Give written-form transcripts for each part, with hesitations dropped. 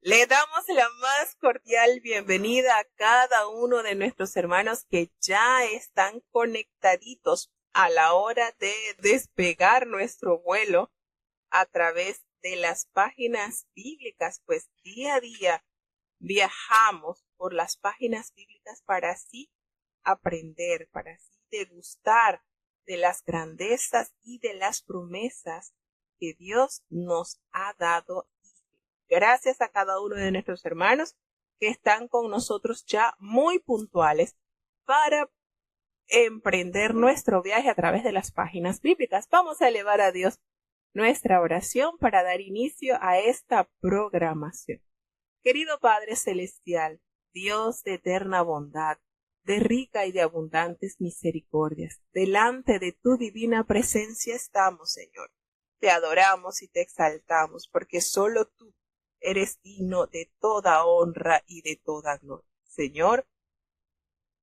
Le damos la más cordial bienvenida a cada uno de nuestros hermanos que ya están conectaditos a la hora de despegar nuestro vuelo a través de las páginas bíblicas, pues día a día viajamos por las páginas bíblicas para así aprender, para así degustar de las grandezas y de las promesas que Dios nos ha dado. Gracias a cada uno de nuestros hermanos que están con nosotros ya muy puntuales para emprender nuestro viaje a través de las páginas bíblicas. Vamos a elevar a Dios nuestra oración para dar inicio a esta programación. Querido Padre Celestial, Dios de eterna bondad, de rica y de abundantes misericordias, delante de tu divina presencia estamos, Señor. Te adoramos y te exaltamos porque solo tú eres digno de toda honra y de toda gloria. Señor,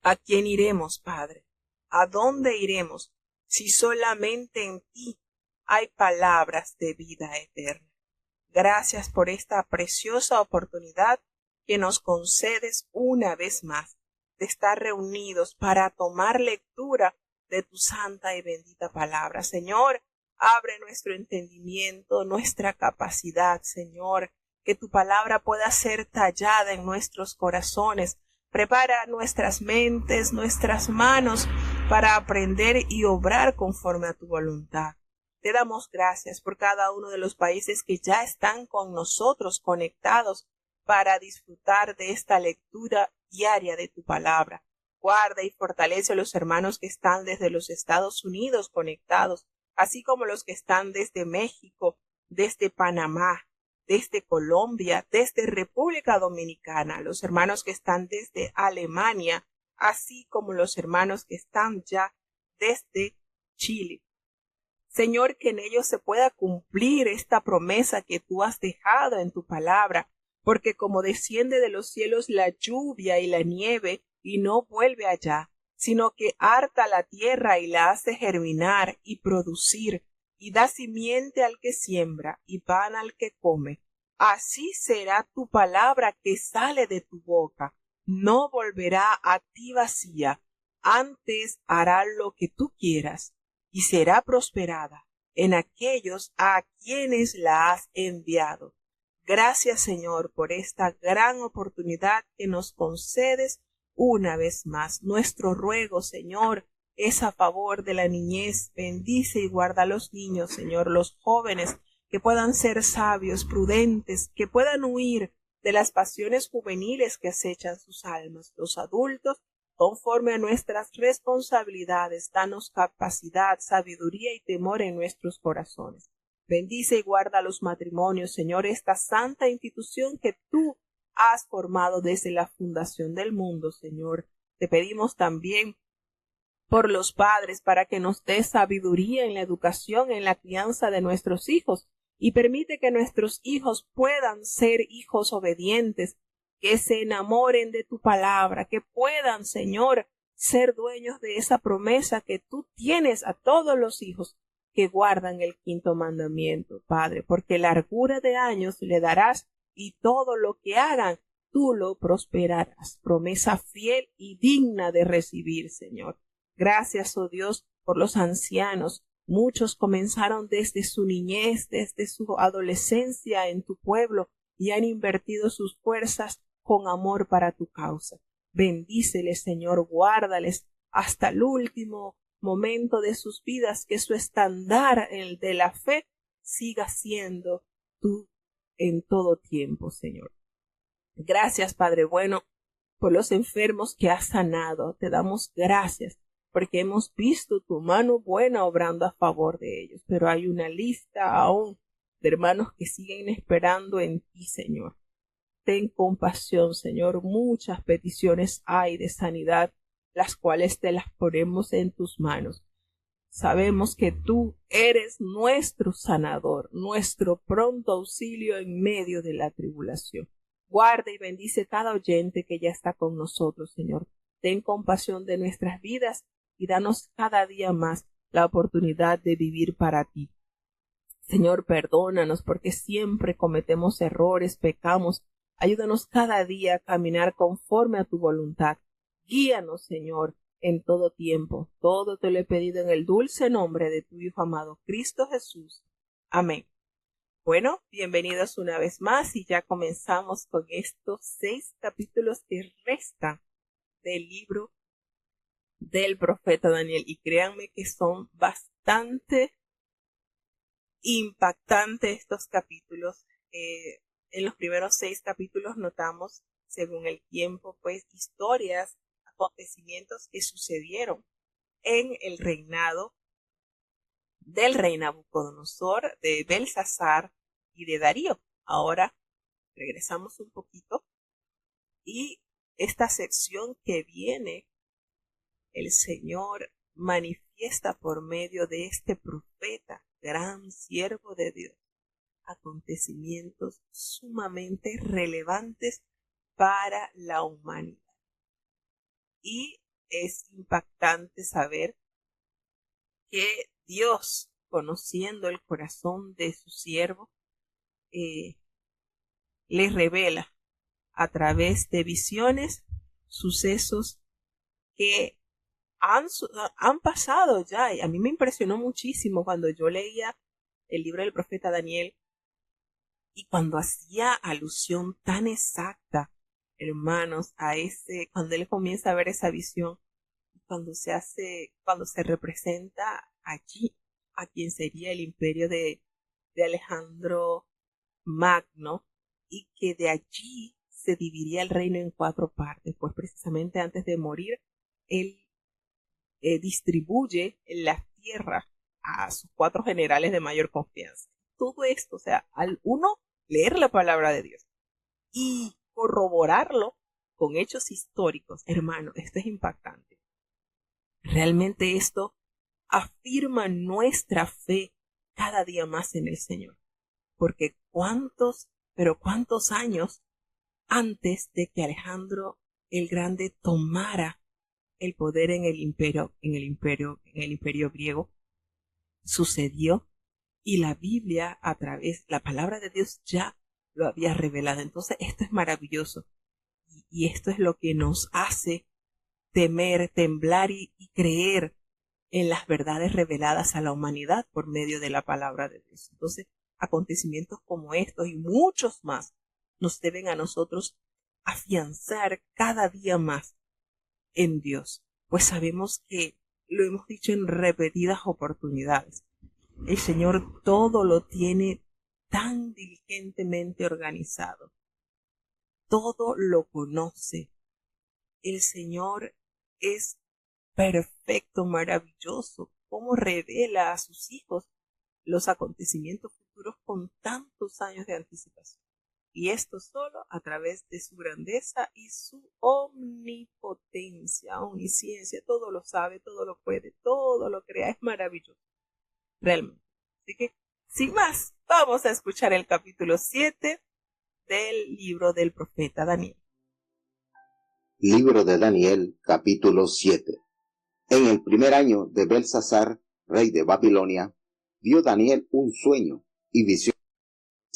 ¿a quién iremos, Padre? ¿A dónde iremos si solamente en ti hay palabras de vida eterna? Gracias por esta preciosa oportunidad que nos concedes una vez más de estar reunidos para tomar lectura de tu santa y bendita palabra. Señor, abre nuestro entendimiento, nuestra capacidad, Señor, que tu palabra pueda ser tallada en nuestros corazones. Prepara nuestras mentes, nuestras manos para aprender y obrar conforme a tu voluntad. Te damos gracias por cada uno de los países que ya están con nosotros conectados para disfrutar de esta lectura diaria de tu palabra. Guarda y fortalece a los hermanos que están desde los Estados Unidos conectados, así como los que están desde México, desde Panamá, desde Colombia, desde República Dominicana, los hermanos que están desde Alemania, así como los hermanos que están ya desde Chile. Señor, que en ellos se pueda cumplir esta promesa que tú has dejado en tu palabra, porque como desciende de los cielos la lluvia y la nieve y no vuelve allá, sino que harta la tierra y la hace germinar y producir, y da simiente al que siembra y pan al que come. Así será tu palabra que sale de tu boca. No volverá a ti vacía, antes hará lo que tú quieras, y será prosperada en aquellos a quienes la has enviado. Gracias, Señor, por esta gran oportunidad que nos concedes una vez más. Nuestro ruego, Señor, es a favor de la niñez. Bendice y guarda a los niños, Señor, los jóvenes, que puedan ser sabios, prudentes, que puedan huir de las pasiones juveniles que acechan sus almas. Los adultos, conforme a nuestras responsabilidades, danos capacidad, sabiduría y temor en nuestros corazones. Bendice y guarda los matrimonios, Señor, esta santa institución que tú has formado desde la fundación del mundo, Señor. Te pedimos también por los padres para que nos dé sabiduría en la educación, en la crianza de nuestros hijos, y permite que nuestros hijos puedan ser hijos obedientes, que se enamoren de tu palabra, que puedan, Señor, ser dueños de esa promesa que tú tienes a todos los hijos que guardan el quinto mandamiento, Padre, porque largura de años le darás y todo lo que hagan tú lo prosperarás. Promesa fiel y digna de recibir, Señor. Gracias, oh Dios, por los ancianos. Muchos comenzaron desde su niñez, desde su adolescencia en tu pueblo y han invertido sus fuerzas con amor para tu causa. Bendíceles, Señor, guárdales hasta el último momento de sus vidas, que su estandar, el de la fe, siga siendo tú en todo tiempo, Señor. Gracias, Padre bueno, por los enfermos que has sanado. Te damos gracias porque hemos visto tu mano buena obrando a favor de ellos, pero hay una lista aún de hermanos que siguen esperando en ti, Señor. Ten compasión, Señor. Muchas peticiones hay de sanidad, las cuales te las ponemos en tus manos. Sabemos que tú eres nuestro sanador, nuestro pronto auxilio en medio de la tribulación. Guarda y bendice cada oyente que ya está con nosotros, Señor. Ten compasión de nuestras vidas y danos cada día más la oportunidad de vivir para ti. Señor, perdónanos porque siempre cometemos errores, pecamos Ayúdanos cada día a caminar conforme a tu voluntad. Guíanos, Señor, en todo tiempo. Todo te lo he pedido en el dulce nombre de tu Hijo amado, Cristo Jesús. Amén. Bueno, bienvenidos una vez más y ya comenzamos con estos 6 capítulos que restan del libro del profeta Daniel. Y créanme que son bastante impactantes estos capítulos. En los primeros 6 capítulos notamos, según el tiempo, pues historias, acontecimientos que sucedieron en el reinado del rey Nabucodonosor, de Belsasar y de Darío. Ahora regresamos un poquito y esta sección que viene, el Señor manifiesta por medio de este profeta, gran siervo de Dios, acontecimientos sumamente relevantes para la humanidad. Y es impactante saber que Dios, conociendo el corazón de su siervo, le revela a través de visiones sucesos que han pasado ya. Y a mí me impresionó muchísimo cuando yo leía el libro del profeta Daniel y cuando hacía alusión tan exacta, hermanos, cuando él comienza a ver esa visión, cuando se representa allí a quien sería el imperio de Alejandro Magno, y que de allí se dividiría el reino en 4 partes, pues precisamente antes de morir, él distribuye las tierras a sus 4 generales de mayor confianza. Todo esto, o sea, al uno leer la palabra de Dios y corroborarlo con hechos históricos, hermano, esto es impactante. Realmente esto afirma nuestra fe cada día más en el Señor. Porque cuántos años antes de que Alejandro el Grande tomara el poder en el imperio griego, sucedió, y la Biblia, la palabra de Dios, ya lo había revelado. Entonces esto es maravilloso, y esto es lo que nos hace temer, temblar y creer en las verdades reveladas a la humanidad por medio de la palabra de Dios. Entonces, acontecimientos como estos y muchos más nos deben a nosotros afianzar cada día más en Dios, pues sabemos que lo hemos dicho en repetidas oportunidades. El Señor todo lo tiene tan diligentemente organizado, todo lo conoce. El Señor es perfecto, maravilloso, cómo revela a sus hijos los acontecimientos futuros con tantos años de anticipación. Y esto solo a través de su grandeza y su omnipotencia, omnisciencia. Todo lo sabe, todo lo puede, todo lo crea. Es maravilloso, realmente. Así que, sin más, vamos a escuchar el capítulo 7 del libro del profeta Daniel. Libro de Daniel, capítulo 7. En el primer año de Belsasar, rey de Babilonia, vio Daniel un sueño y visión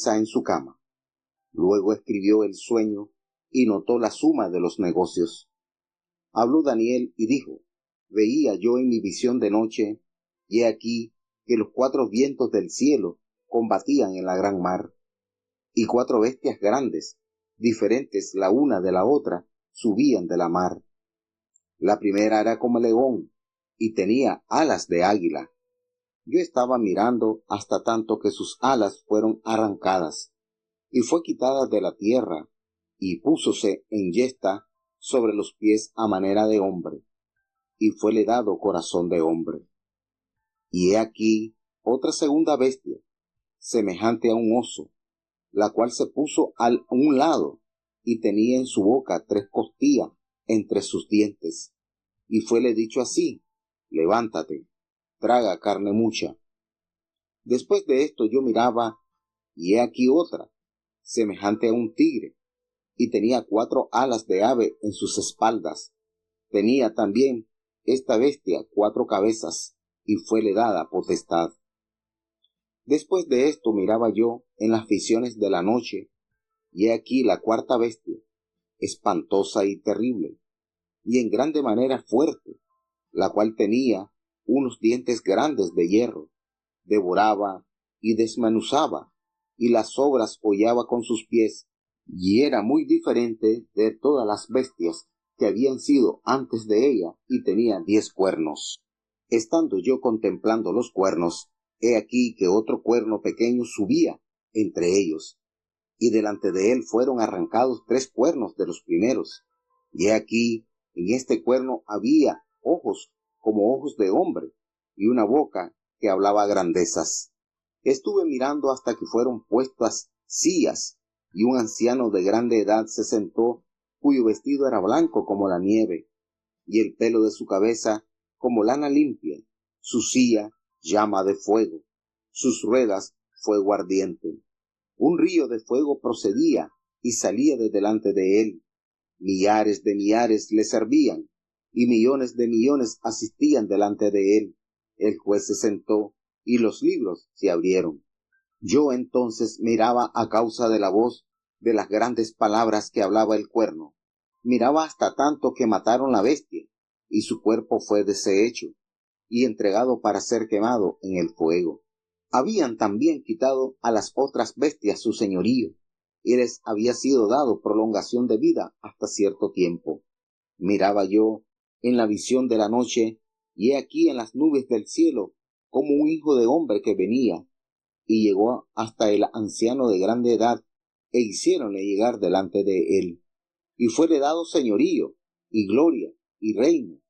en su cama. Luego escribió el sueño y notó la suma de los negocios. Habló Daniel y dijo: Veía yo en mi visión de noche, y he aquí que los 4 vientos del cielo combatían en la gran mar, y 4 bestias grandes, diferentes la una de la otra, subían de la mar. La primera era como león, y tenía alas de águila. Yo estaba mirando hasta tanto que sus alas fueron arrancadas, y fue quitada de la tierra, y púsose en yesta sobre los pies a manera de hombre, y fuele dado corazón de hombre. Y he aquí otra segunda bestia, semejante a un oso, la cual se puso a un lado, y tenía en su boca 3 costillas entre sus dientes, y fuele dicho así: Levántate, traga carne mucha. Después de esto yo miraba, y he aquí otra, semejante a un tigre, y tenía 4 alas de ave en sus espaldas. Tenía también esta bestia 4 cabezas, y fuele dada potestad. Después de esto miraba yo en las visiones de la noche, y he aquí la cuarta bestia, espantosa y terrible, y en grande manera fuerte, la cual tenía unos dientes grandes de hierro, devoraba y desmenuzaba, y las sobras hollaba con sus pies, y era muy diferente de todas las bestias que habían sido antes de ella, y tenía 10 cuernos. Estando yo contemplando los cuernos, he aquí que otro cuerno pequeño subía entre ellos, y delante de él fueron arrancados 3 cuernos de los primeros. Y he aquí, en este cuerno había ojos como ojos de hombre, y una boca que hablaba grandezas. Estuve mirando hasta que fueron puestas sillas, y un anciano de grande edad se sentó, cuyo vestido era blanco como la nieve, y el pelo de su cabeza como lana limpia, su silla llama de fuego, sus ruedas fuego ardiente. Un río de fuego procedía y salía de delante de él. Millares de millares le servían, y millones de millones asistían delante de él. El juez se sentó, y los libros se abrieron. Yo entonces miraba a causa de la voz de las grandes palabras que hablaba el cuerno. Miraba hasta tanto que mataron la bestia, y su cuerpo fue deshecho, y entregado para ser quemado en el fuego. Habían también quitado a las otras bestias su señorío, y les había sido dado prolongación de vida hasta cierto tiempo. Miraba yo en la visión de la noche, y he aquí en las nubes del cielo como un hijo de hombre que venía, y llegó hasta el anciano de grande edad, e hiciéronle llegar delante de él. Y fuele dado señorío, y gloria, y reino,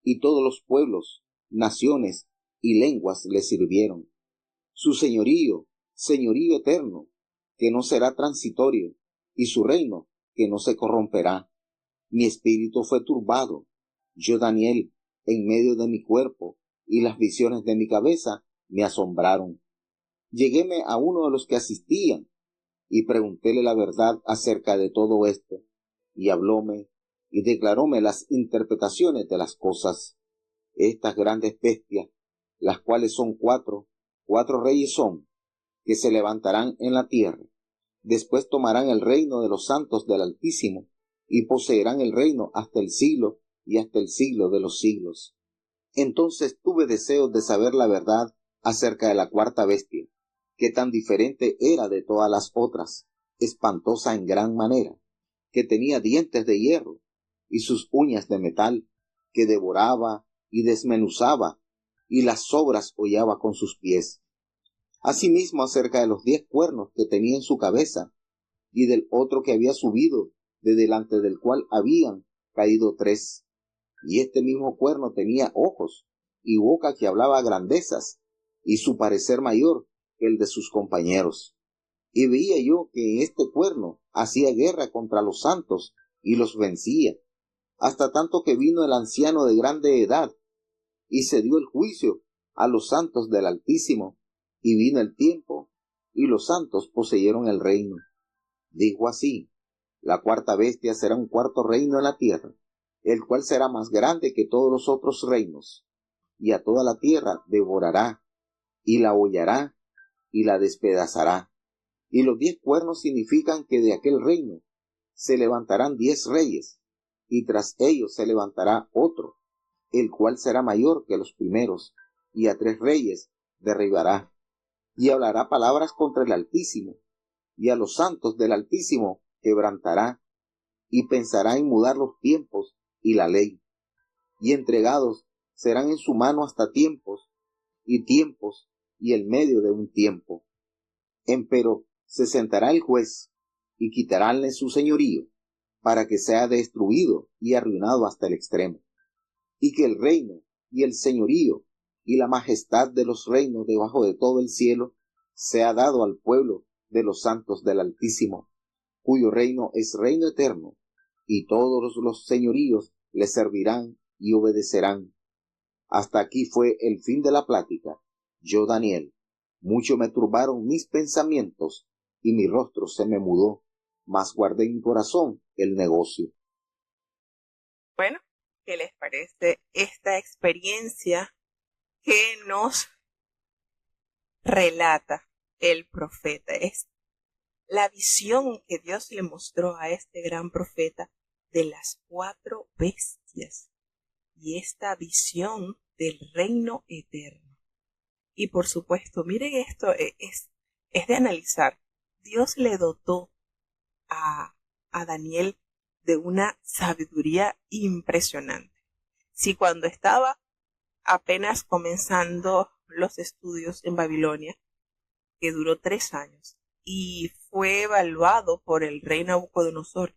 y todos los pueblos, naciones y lenguas le sirvieron. Su señorío eterno, que no será transitorio, y su reino, que no se corromperá. Mi espíritu fue turbado, yo Daniel, en medio de mi cuerpo, y las visiones de mi cabeza me asombraron. Lleguéme a uno de los que asistían, y preguntéle la verdad acerca de todo esto, y hablóme, y declaróme las interpretaciones de las cosas. Estas grandes bestias, las cuales son cuatro reyes son, que se levantarán en la tierra. Después tomarán el reino de los santos del Altísimo, y poseerán el reino hasta el siglo y hasta el siglo de los siglos. Entonces tuve deseos de saber la verdad acerca de la cuarta bestia, que tan diferente era de todas las otras, espantosa en gran manera, que tenía dientes de hierro, y sus uñas de metal, que devoraba y desmenuzaba, y las sobras hollaba con sus pies. Asimismo acerca de los 10 cuernos que tenía en su cabeza, y del otro que había subido, de delante del cual habían caído 3. Y este mismo cuerno tenía ojos, y boca que hablaba grandezas, y su parecer mayor que el de sus compañeros. Y veía yo que en este cuerno hacía guerra contra los santos, y los vencía, hasta tanto que vino el anciano de grande edad, y se dio el juicio a los santos del Altísimo, y vino el tiempo, y los santos poseyeron el reino. Dijo así: la cuarta bestia será un cuarto reino en la tierra, el cual será más grande que todos los otros reinos, y a toda la tierra devorará, y la hollará, y la despedazará. Y los 10 cuernos significan que de aquel reino se levantarán 10 reyes, y tras ellos se levantará otro, el cual será mayor que los primeros, y a 3 reyes derribará, y hablará palabras contra el Altísimo, y a los santos del Altísimo quebrantará, y pensará en mudar los tiempos y la ley, y entregados serán en su mano hasta tiempos, y el medio de un tiempo. Empero se sentará el juez, y quitaránle su señorío, para que sea destruido y arruinado hasta el extremo, y que el reino y el señorío y la majestad de los reinos debajo de todo el cielo sea dado al pueblo de los santos del Altísimo, cuyo reino es reino eterno, y todos los señoríos le servirán y obedecerán. Hasta aquí fue el fin de la plática. Yo, Daniel, mucho me turbaron mis pensamientos, y mi rostro se me mudó, mas guardé en mi corazón el negocio. Bueno, ¿qué les parece esta experiencia que nos relata el profeta? Es la visión que Dios le mostró a este gran profeta de las 4 bestias y esta visión del reino eterno. Y por supuesto, miren esto, es de analizar. Dios le dotó a Daniel de una sabiduría impresionante. Si cuando estaba apenas comenzando los estudios en Babilonia, que duró 3 años, y fue evaluado por el rey Nabucodonosor,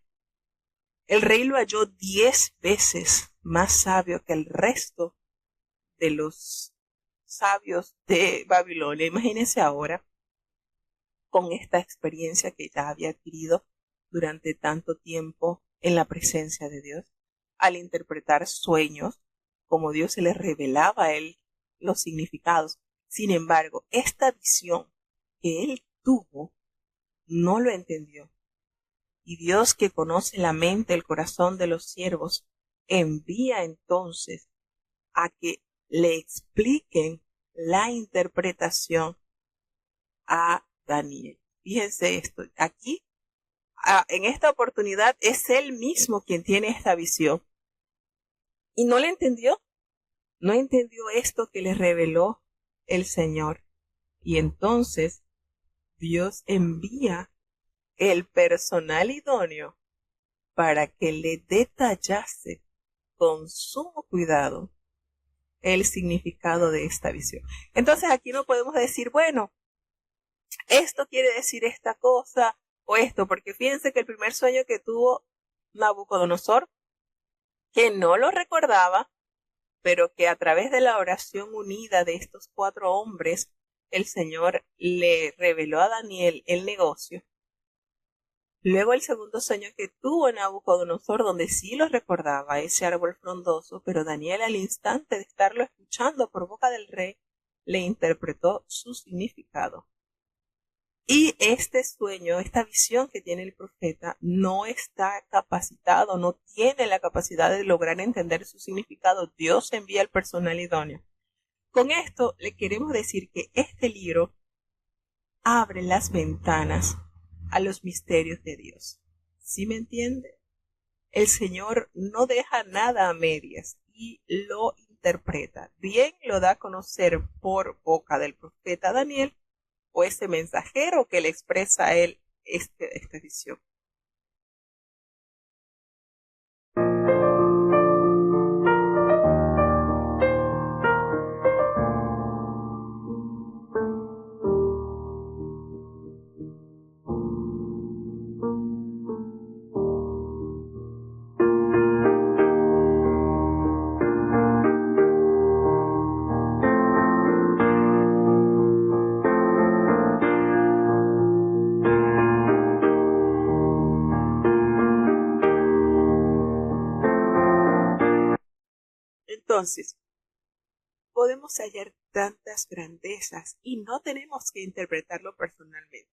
el rey lo halló 10 veces más sabio que el resto de los sabios de Babilonia. Imagínense ahora, con esta experiencia que ya había adquirido durante tanto tiempo en la presencia de Dios, al interpretar sueños, como Dios se le revelaba a él los significados. Sin embargo, esta visión que él tuvo, no lo entendió. Y Dios, que conoce la mente, el corazón de los siervos, envía entonces a que le expliquen la interpretación a Daniel. Fíjense esto, aquí, en esta oportunidad, es él mismo quien tiene esta visión. Y no le entendió, no entendió esto que le reveló el Señor. Y entonces Dios envía el personal idóneo para que le detallase con sumo cuidado el significado de esta visión. Entonces aquí no podemos decir, bueno, esto quiere decir esta cosa o esto, porque fíjense que el primer sueño que tuvo Nabucodonosor, que no lo recordaba, pero que a través de la oración unida de estos 4 hombres, el Señor le reveló a Daniel el negocio. Luego el segundo sueño que tuvo Nabucodonosor, donde sí lo recordaba, ese árbol frondoso, pero Daniel al instante de estarlo escuchando por boca del rey, le interpretó su significado. Y este sueño, esta visión que tiene el profeta, no está capacitado, no tiene la capacidad de lograr entender su significado. Dios envía al personal idóneo. Con esto le queremos decir que este libro abre las ventanas a los misterios de Dios. ¿Sí me entiende? El Señor no deja nada a medias y lo interpreta. Bien lo da a conocer por boca del profeta Daniel o ese mensajero que le expresa a él esta visión. Entonces, podemos hallar tantas grandezas y no tenemos que interpretarlo personalmente.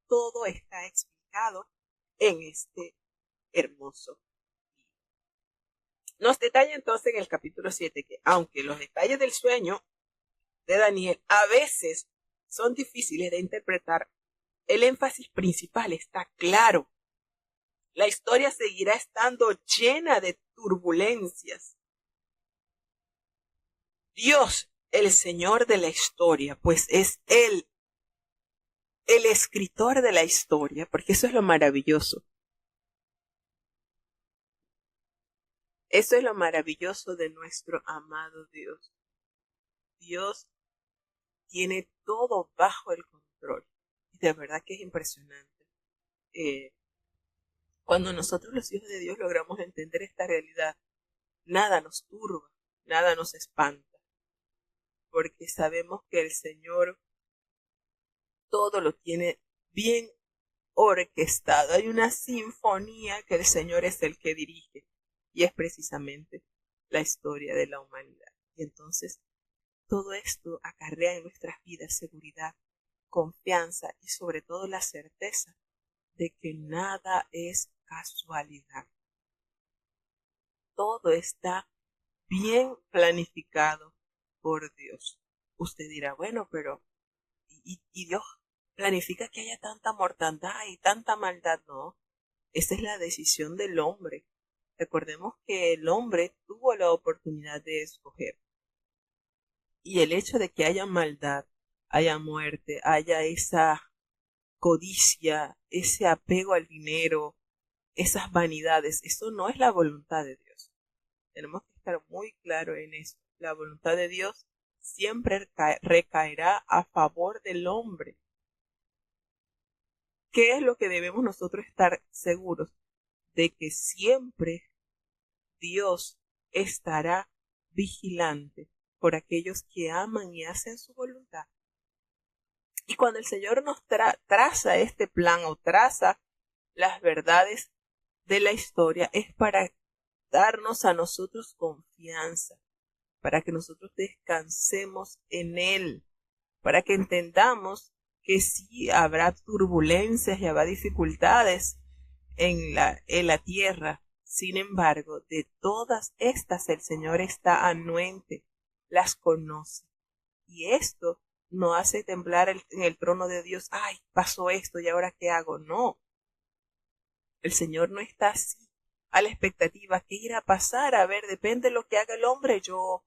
Todo está explicado en este hermoso libro. Nos detalla entonces en el capítulo 7 que aunque los detalles del sueño de Daniel a veces son difíciles de interpretar, el énfasis principal está claro. La historia seguirá estando llena de turbulencias. Dios, el Señor de la historia, pues es Él, el escritor de la historia, porque eso es lo maravilloso. Eso es lo maravilloso de nuestro amado Dios. Dios tiene todo bajo el control. Y de verdad que es impresionante. Cuando nosotros los hijos de Dios logramos entender esta realidad, nada nos turba, nada nos espanta. Porque sabemos que el Señor todo lo tiene bien orquestado. Hay una sinfonía que el Señor es el que dirige. Y es precisamente la historia de la humanidad. Y entonces todo esto acarrea en nuestras vidas seguridad, confianza y sobre todo la certeza de que nada es casualidad. Todo está bien planificado por Dios. Usted dirá, bueno, pero ¿y Dios planifica que haya tanta mortandad y tanta maldad. No, esa es la decisión del hombre. Recordemos que el hombre tuvo la oportunidad de escoger. Y el hecho de que haya maldad, haya muerte, haya esa codicia, ese apego al dinero, esas vanidades, eso no es la voluntad de Dios. Tenemos que estar muy claros en eso. La voluntad de Dios siempre recaerá a favor del hombre. ¿Qué es lo que debemos nosotros estar seguros? De que siempre Dios estará vigilante por aquellos que aman y hacen su voluntad. Y cuando el Señor nos traza este plan o traza las verdades de la historia, es para darnos a nosotros confianza, para que nosotros descansemos en Él, para que entendamos que sí habrá turbulencias y habrá dificultades en la tierra. Sin embargo, de todas estas el Señor está anuente, las conoce. Y esto no hace temblar en el trono de Dios. Ay, pasó esto y ahora qué hago. No. El Señor no está así a la expectativa. ¿Qué irá a pasar? A ver, depende de lo que haga el hombre, yo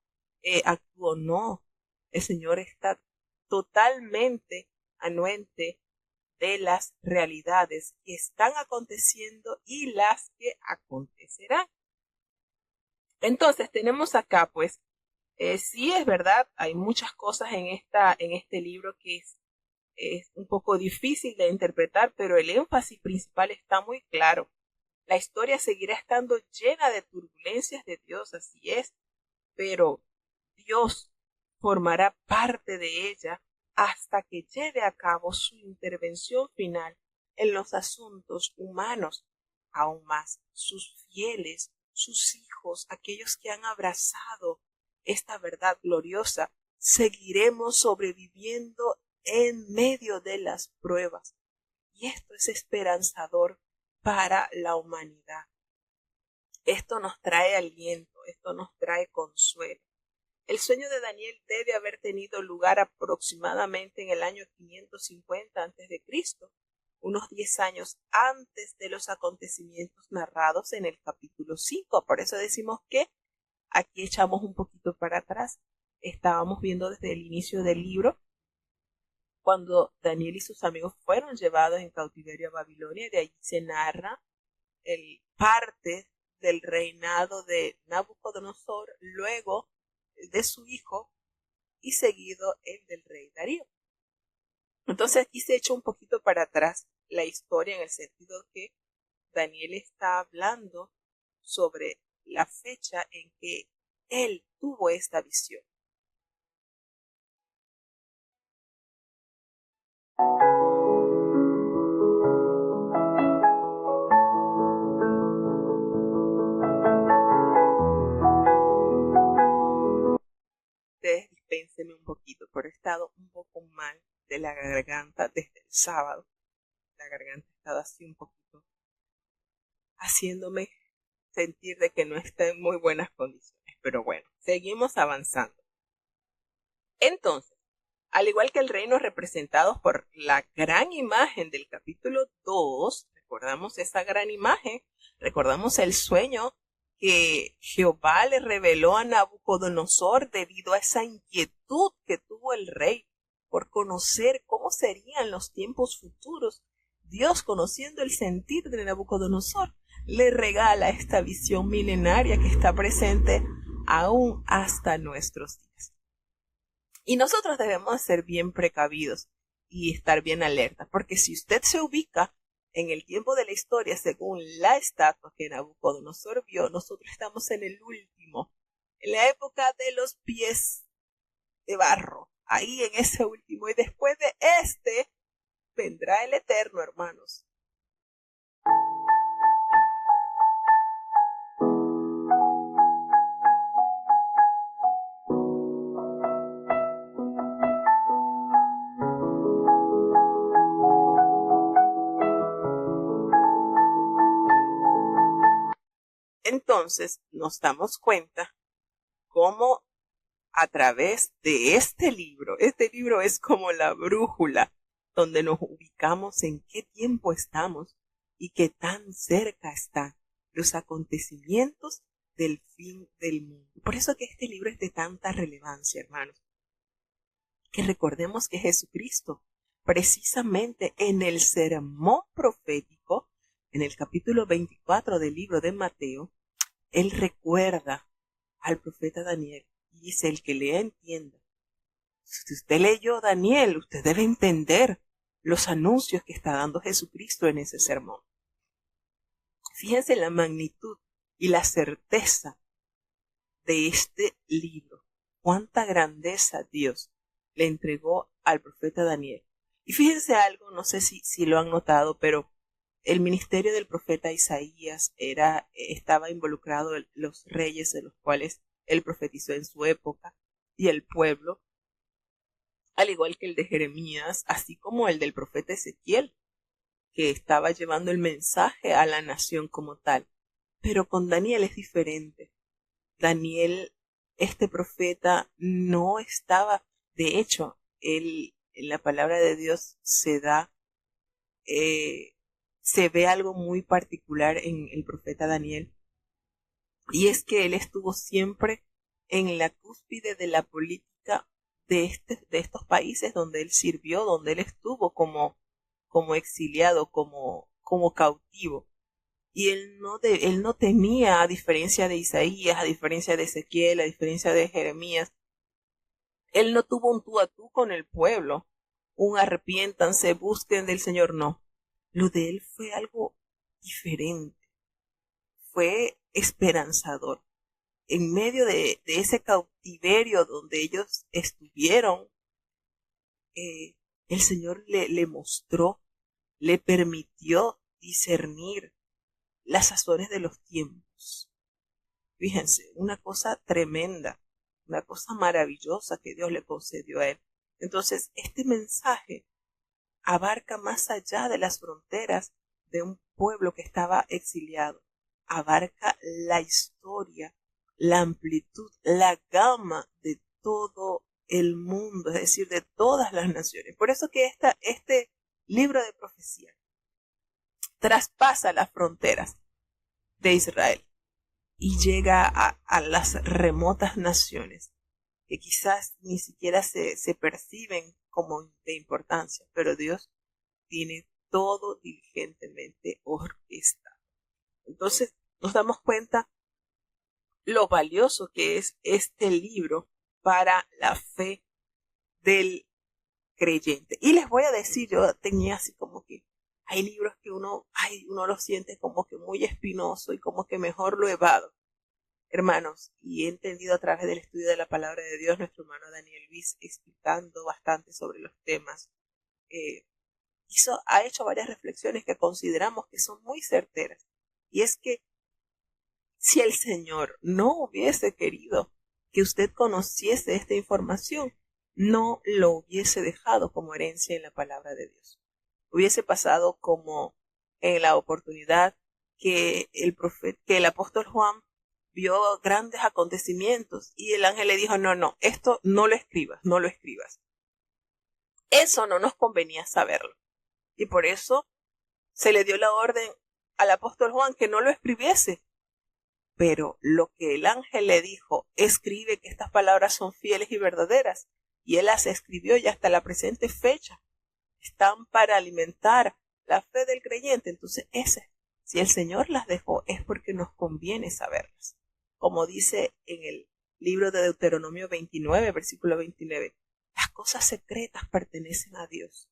actúo. No. El Señor está totalmente anuente de las realidades que están aconteciendo y las que acontecerán. Entonces tenemos acá, pues, sí es verdad, hay muchas cosas en este libro que es un poco difícil de interpretar, pero el énfasis principal está muy claro. La historia seguirá estando llena de turbulencias de Dios, así es, pero Dios formará parte de ella hasta que lleve a cabo su intervención final en los asuntos humanos. Aún más, sus fieles, sus hijos, aquellos que han abrazado esta verdad gloriosa, seguiremos sobreviviendo en medio de las pruebas. Y esto es esperanzador para la humanidad. Esto nos trae aliento, esto nos trae consuelo. El sueño de Daniel debe haber tenido lugar aproximadamente en el año 550 a.C., unos 10 años antes de los acontecimientos narrados en el capítulo 5. Por eso decimos que aquí echamos un poquito para atrás. Estábamos viendo desde el inicio del libro, cuando Daniel y sus amigos fueron llevados en cautiverio a Babilonia. De allí se narra parte del reinado de Nabucodonosor, luego de su hijo y seguido el del rey Darío. Entonces aquí se echa un poquito para atrás la historia, en el sentido que Daniel está hablando sobre la fecha en que él tuvo esta visión. Ustedes dispénsenme un poquito, pero he estado un poco mal de la garganta desde el sábado. La garganta ha estado así un poquito haciéndome sentir de que no está en muy buenas condiciones. Pero bueno, seguimos avanzando. Entonces, al igual que el reino representados por la gran imagen del capítulo 2, recordamos esa gran imagen, recordamos el sueño que Jehová le reveló a Nabucodonosor debido a esa inquietud que tuvo el rey por conocer cómo serían los tiempos futuros. Dios, conociendo el sentir de Nabucodonosor, le regala esta visión milenaria que está presente aún hasta nuestros días. Y nosotros debemos ser bien precavidos y estar bien alerta, porque si usted se ubica en el tiempo de la historia según la estatua que Nabucodonosor vio, nosotros estamos en el último, en la época de los pies de barro, ahí en ese último, y después de este vendrá el eterno, hermanos. Entonces nos damos cuenta cómo a través de este libro es como la brújula donde nos ubicamos en qué tiempo estamos y qué tan cerca están los acontecimientos del fin del mundo. Por eso que este libro es de tanta relevancia, hermanos. Que recordemos que Jesucristo, precisamente en el sermón profético, en el capítulo 24 del libro de Mateo, él recuerda al profeta Daniel y dice: el que lea entienda. Si usted leyó Daniel, usted debe entender los anuncios que está dando Jesucristo en ese sermón. Fíjense la magnitud y la certeza de este libro. Cuánta grandeza Dios le entregó al profeta Daniel. Y fíjense algo, no sé si lo han notado, pero el ministerio del profeta Isaías estaba involucrado en los reyes de los cuales él profetizó en su época y el pueblo, al igual que el de Jeremías, así como el del profeta Ezequiel, que estaba llevando el mensaje a la nación como tal. Pero con Daniel es diferente. Daniel, este profeta, no estaba, de hecho, en la palabra de Dios se ve algo muy particular en el profeta Daniel, y es que él estuvo siempre en la cúspide de la política de estos países donde él sirvió, donde él estuvo como exiliado, como cautivo. Y él no tenía, a diferencia de Isaías, a diferencia de Ezequiel, a diferencia de Jeremías, él no tuvo un tú a tú con el pueblo, un arrepiéntanse, busquen del Señor, no. Lo de él fue algo diferente, fue esperanzador. En medio de ese cautiverio donde ellos estuvieron, el Señor le mostró, le permitió discernir las sazones de los tiempos. Fíjense, una cosa tremenda, una cosa maravillosa que Dios le concedió a él. Entonces, este mensaje abarca más allá de las fronteras de un pueblo que estaba exiliado. Abarca la historia, la amplitud, la gama de todo el mundo, es decir, de todas las naciones. Por eso que este libro de profecía traspasa las fronteras de Israel y llega a las remotas naciones que quizás ni siquiera se perciben como de importancia, pero Dios tiene todo diligentemente orquestado. Entonces nos damos cuenta lo valioso que es este libro para la fe del creyente. Y les voy a decir, yo tenía así como que hay libros que uno lo siente como que muy espinoso y como que mejor lo evado. Hermanos, y he entendido a través del estudio de la palabra de Dios, nuestro hermano Daniel Luis, explicando bastante sobre los temas, ha hecho varias reflexiones que consideramos que son muy certeras. Y es que si el Señor no hubiese querido que usted conociese esta información, no lo hubiese dejado como herencia en la palabra de Dios. Hubiese pasado como en la oportunidad que el apóstol Juan vio grandes acontecimientos y el ángel le dijo: no, esto no lo escribas, no lo escribas. Eso no nos convenía saberlo. Y por eso se le dio la orden al apóstol Juan que no lo escribiese. Pero lo que el ángel le dijo: escribe que estas palabras son fieles y verdaderas. Y él las escribió y hasta la presente fecha están para alimentar la fe del creyente. Entonces si el Señor las dejó, es porque nos conviene saberlas. Como dice en el libro de Deuteronomio 29, versículo 29, las cosas secretas pertenecen a Dios,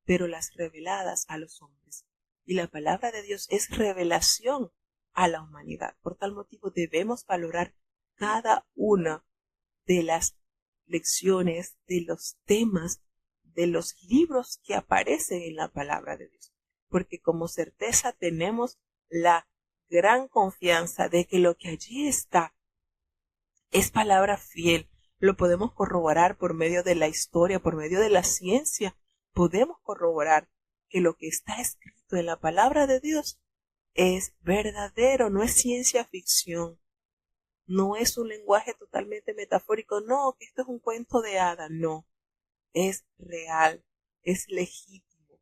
pero las reveladas a los hombres. Y la palabra de Dios es revelación a la humanidad. Por tal motivo debemos valorar cada una de las lecciones, de los temas, de los libros que aparecen en la palabra de Dios. Porque como certeza tenemos la gran confianza de que lo que allí está es palabra fiel. Lo podemos corroborar por medio de la historia, por medio de la ciencia. Podemos corroborar que lo que está escrito en la palabra de Dios es verdadero, no es ciencia ficción, no es un lenguaje totalmente metafórico, no, que esto es un cuento de hadas, no, es real, es legítimo.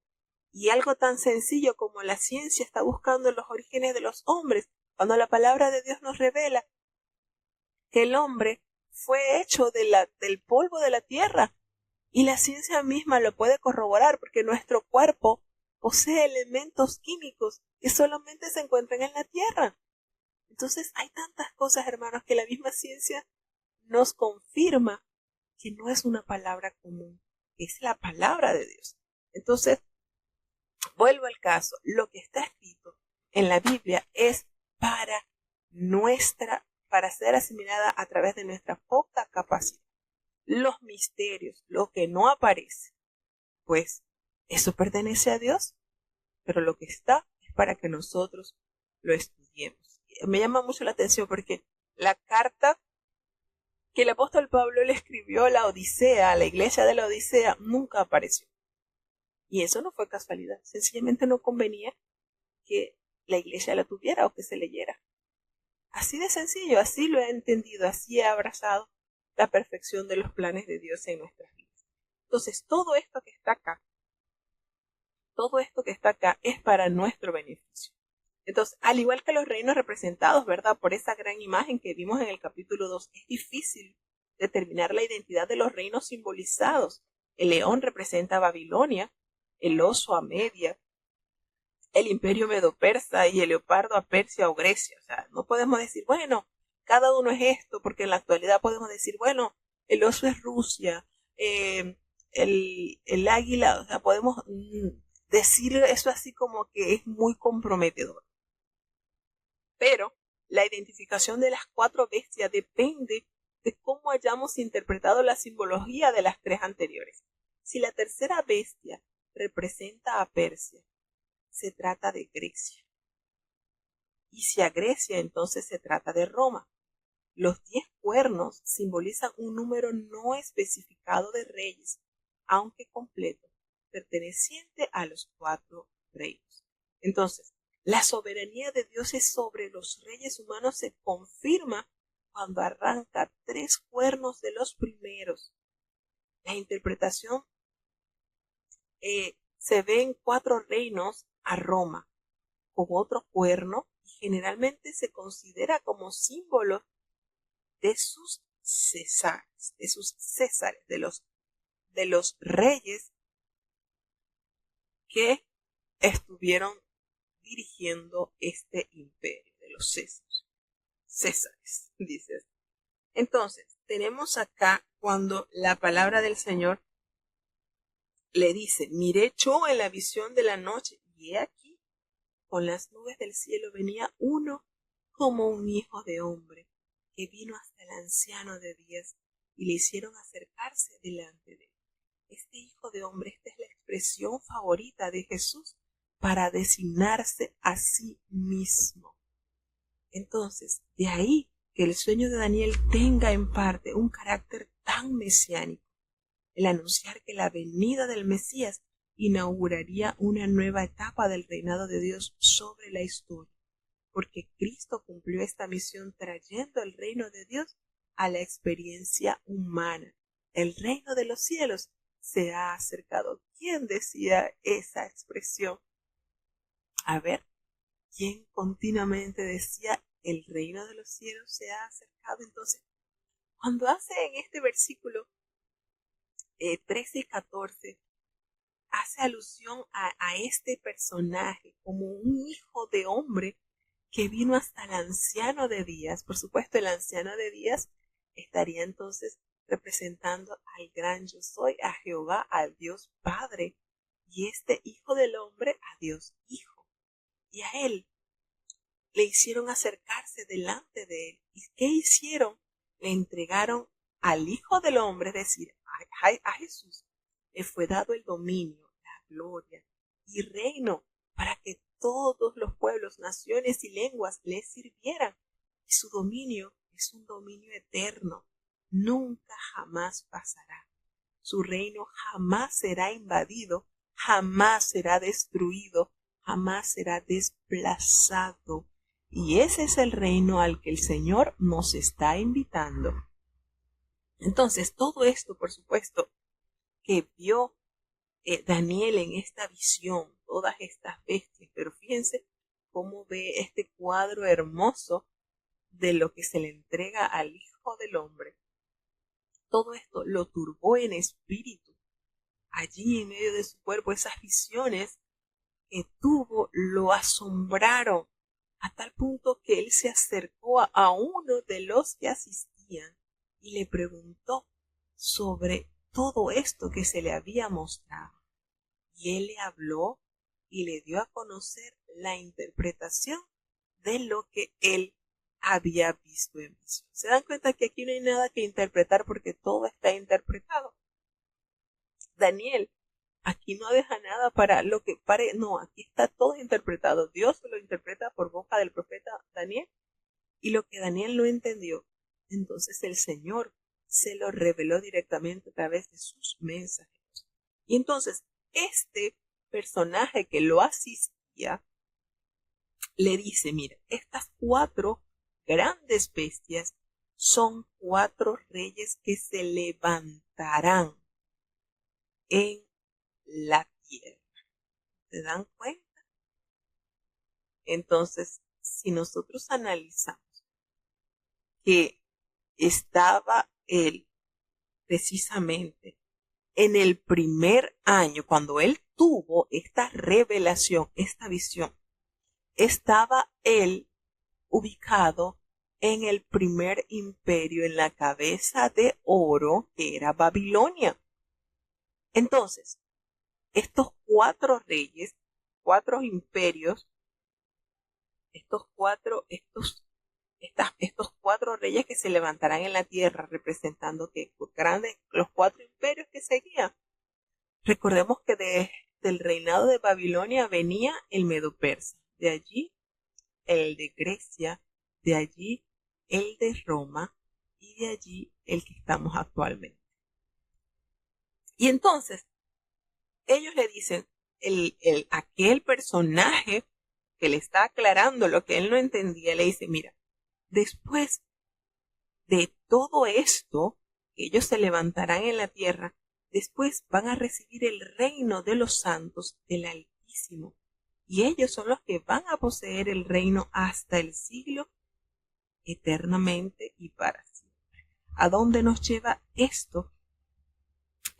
Y algo tan sencillo como la ciencia está buscando los orígenes de los hombres, cuando la palabra de Dios nos revela que el hombre fue hecho del polvo de la tierra. Y la ciencia misma lo puede corroborar porque nuestro cuerpo posee elementos químicos que solamente se encuentran en la tierra. Entonces hay tantas cosas, hermanos, que la misma ciencia nos confirma que no es una palabra común, es la palabra de Dios. Entonces, vuelvo al caso, lo que está escrito en la Biblia es para ser asimilada a través de nuestra poca capacidad. Los misterios, lo que no aparece, pues eso pertenece a Dios, pero lo que está es para que nosotros lo estudiemos. Me llama mucho la atención porque la carta que el apóstol Pablo le escribió a la Odisea, a la iglesia de la Odisea, nunca apareció. Y eso no fue casualidad, sencillamente no convenía que la iglesia la tuviera o que se leyera. Así de sencillo, así lo he entendido, así he abrazado la perfección de los planes de Dios en nuestras vidas. Entonces, todo esto que está acá es para nuestro beneficio. Entonces, al igual que los reinos representados, ¿verdad? Por esa gran imagen que vimos en el capítulo 2, es difícil determinar la identidad de los reinos simbolizados. El león representa a Babilonia, el oso a Media, el imperio medo-persa y el leopardo a Persia o Grecia. O sea, no podemos decir, bueno, cada uno es esto, porque en la actualidad podemos decir, bueno, el oso es Rusia, el águila, o sea, podemos decir eso así como que es muy comprometedor. Pero la identificación de las 4 bestias depende de cómo hayamos interpretado la simbología de las 3 anteriores. Si la tercera bestia representa a Persia, se trata de Grecia. Y si a Grecia, entonces se trata de Roma. Los 10 cuernos simbolizan un número no especificado de reyes, aunque completo, perteneciente a los 4 reinos. Entonces, la soberanía de Dios sobre los reyes humanos se confirma cuando arranca 3 cuernos de los primeros. La interpretación se ve en 4 reinos a Roma, con otro cuerno, y generalmente se considera como símbolo de sus césares, de los reyes que estuvieron dirigiendo este imperio de los Césares, dices. Entonces, tenemos acá cuando la palabra del Señor le dice, miré yo en la visión de la noche, y he aquí, con las nubes del cielo venía uno como un hijo de hombre, que vino hasta el anciano de días, y le hicieron acercarse delante de él. Este hijo de hombre, esta es la expresión favorita de Jesús para designarse a sí mismo. Entonces, de ahí que el sueño de Daniel tenga en parte un carácter tan mesiánico, el anunciar que la venida del Mesías inauguraría una nueva etapa del reinado de Dios sobre la historia, porque Cristo cumplió esta misión trayendo el reino de Dios a la experiencia humana. El reino de los cielos se ha acercado. ¿Quién decía esa expresión? A ver, ¿quién continuamente decía el reino de los cielos se ha acercado? Entonces, cuando hace en este versículo 13 y 14, hace alusión a este personaje como un hijo de hombre que vino hasta el anciano de días. Por supuesto, el anciano de días estaría entonces representando al gran yo soy, a Jehová, al Dios Padre, y este hijo del hombre a Dios Hijo. Y a él le hicieron acercarse delante de él. ¿Y qué hicieron? Le entregaron al Hijo del Hombre, es decir, a Jesús, le fue dado el dominio, la gloria y reino para que todos los pueblos, naciones y lenguas le sirvieran. Y su dominio es un dominio eterno, nunca jamás pasará. Su reino jamás será invadido, jamás será destruido, jamás será desplazado. Y ese es el reino al que el Señor nos está invitando. Entonces, todo esto, por supuesto, que vio Daniel en esta visión, todas estas bestias, pero fíjense cómo ve este cuadro hermoso de lo que se le entrega al Hijo del Hombre. Todo esto lo turbó en espíritu. Allí en medio de su cuerpo, esas visiones que tuvo lo asombraron a tal punto que él se acercó a uno de los que asistían y le preguntó sobre todo esto que se le había mostrado. Y él le habló y le dio a conocer la interpretación de lo que él había visto en visión. ¿Se dan cuenta que aquí no hay nada que interpretar porque todo está interpretado? Daniel aquí no deja nada para lo que pare, no, aquí está todo interpretado. Dios lo interpreta por boca del profeta Daniel y lo que Daniel no entendió, entonces el Señor se lo reveló directamente a través de sus mensajeros. Y entonces este personaje que lo asistía le dice, mira, estas 4 grandes bestias son 4 reyes que se levantarán en la tierra. ¿Se dan cuenta? Entonces, si nosotros analizamos que estaba él precisamente en el primer año, cuando él tuvo esta revelación, esta visión, estaba él ubicado en el primer imperio, en la cabeza de oro que era Babilonia. Entonces, estos 4 reyes, 4 imperios, estos 4 reyes que se levantarán en la tierra, representando que los 4 imperios que seguían. Recordemos que desde el reinado de Babilonia venía el Medo-Persa, de allí el de Grecia, de allí el de Roma y de allí el que estamos actualmente. Y entonces ellos le dicen, aquel personaje que le está aclarando lo que él no entendía, le dice, mira, después de todo esto, que ellos se levantarán en la tierra, después van a recibir el reino de los santos del Altísimo. Y ellos son los que van a poseer el reino hasta el siglo, eternamente y para siempre. ¿A dónde nos lleva esto?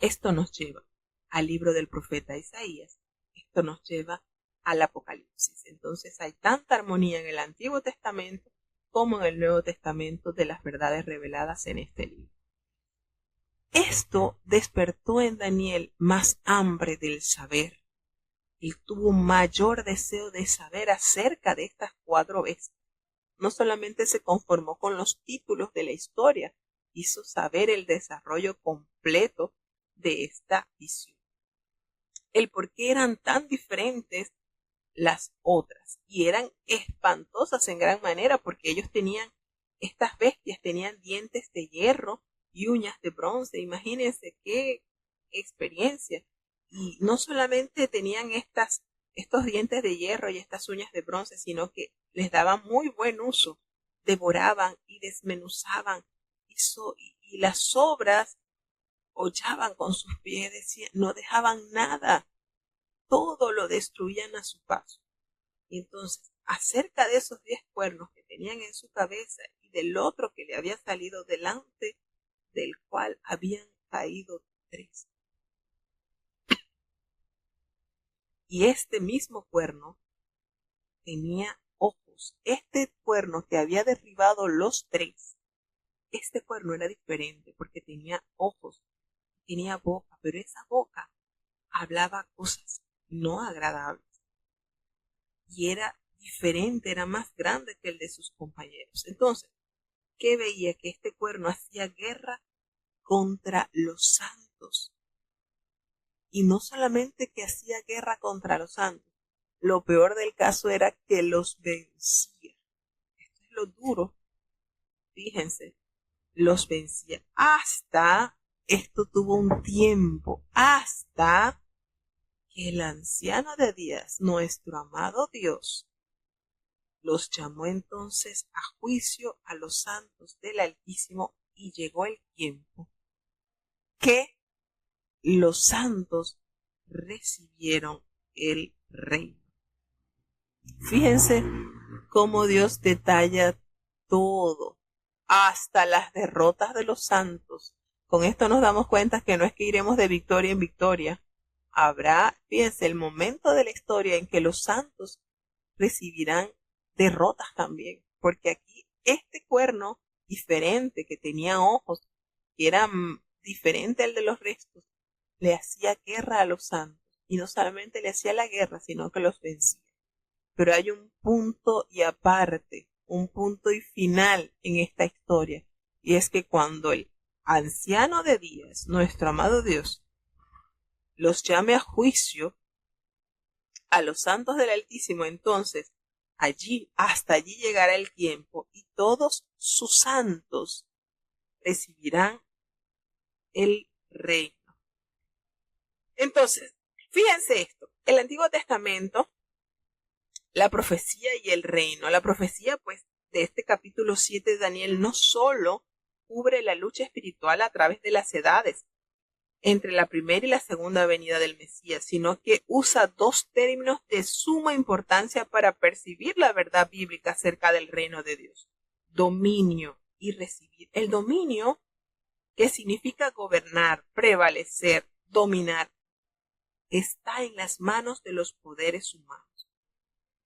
Esto nos lleva al libro del profeta Isaías. Esto nos lleva al Apocalipsis. Entonces hay tanta armonía en el Antiguo Testamento como en el Nuevo Testamento de las verdades reveladas en este libro. Esto despertó en Daniel más hambre del saber. Él tuvo un mayor deseo de saber acerca de estas 4 bestias. No solamente se conformó con los títulos de la historia, quiso saber el desarrollo completo de esta visión. El por qué eran tan diferentes las otras y eran espantosas en gran manera porque estas bestias tenían dientes de hierro y uñas de bronce. Imagínense qué experiencia. Y no solamente tenían estos dientes de hierro y estas uñas de bronce, sino que les daban muy buen uso. Devoraban y desmenuzaban y las sobras hollaban con sus pies, decían, no dejaban nada. Todo lo destruían a su paso. Y entonces, acerca de esos 10 cuernos que tenían en su cabeza y del otro que le había salido delante, del cual habían caído 3. Y este mismo cuerno tenía ojos. Este cuerno que había derribado los 3, este cuerno era diferente porque tenía ojos, tenía boca, pero esa boca hablaba cosas no agradables. Y era diferente, era más grande que el de sus compañeros. Entonces, ¿qué veía? Que este cuerno hacía guerra contra los santos. Y no solamente que hacía guerra contra los santos, lo peor del caso era que los vencía. Esto es lo duro. Fíjense, los vencía esto tuvo un tiempo, hasta que el anciano de días, nuestro amado Dios, los llamó entonces a juicio a los santos del Altísimo y llegó el tiempo que los santos recibieron el reino. Fíjense cómo Dios detalla todo, hasta las derrotas de los santos. Con esto nos damos cuenta que no es que iremos de victoria en victoria. Habrá, fíjense, el momento de la historia en que los santos recibirán derrotas también, porque aquí este cuerno diferente, que tenía ojos, que era diferente al de los restos, le hacía guerra a los santos, y no solamente le hacía la guerra, sino que los vencía. Pero hay un punto y aparte, un punto y final en esta historia, y es que cuando el anciano de días, nuestro amado Dios, los llame a juicio a los santos del Altísimo, entonces hasta allí llegará el tiempo y todos sus santos recibirán el reino. Entonces, fíjense esto, el Antiguo Testamento, la profecía y el reino. La profecía, pues, de este capítulo 7 de Daniel no solo cubre la lucha espiritual a través de las edades entre la primera y la segunda venida del Mesías, sino que usa dos términos de suma importancia para percibir la verdad bíblica acerca del reino de Dios: dominio y recibir. El dominio, que significa gobernar, prevalecer, dominar, está en las manos de los poderes humanos,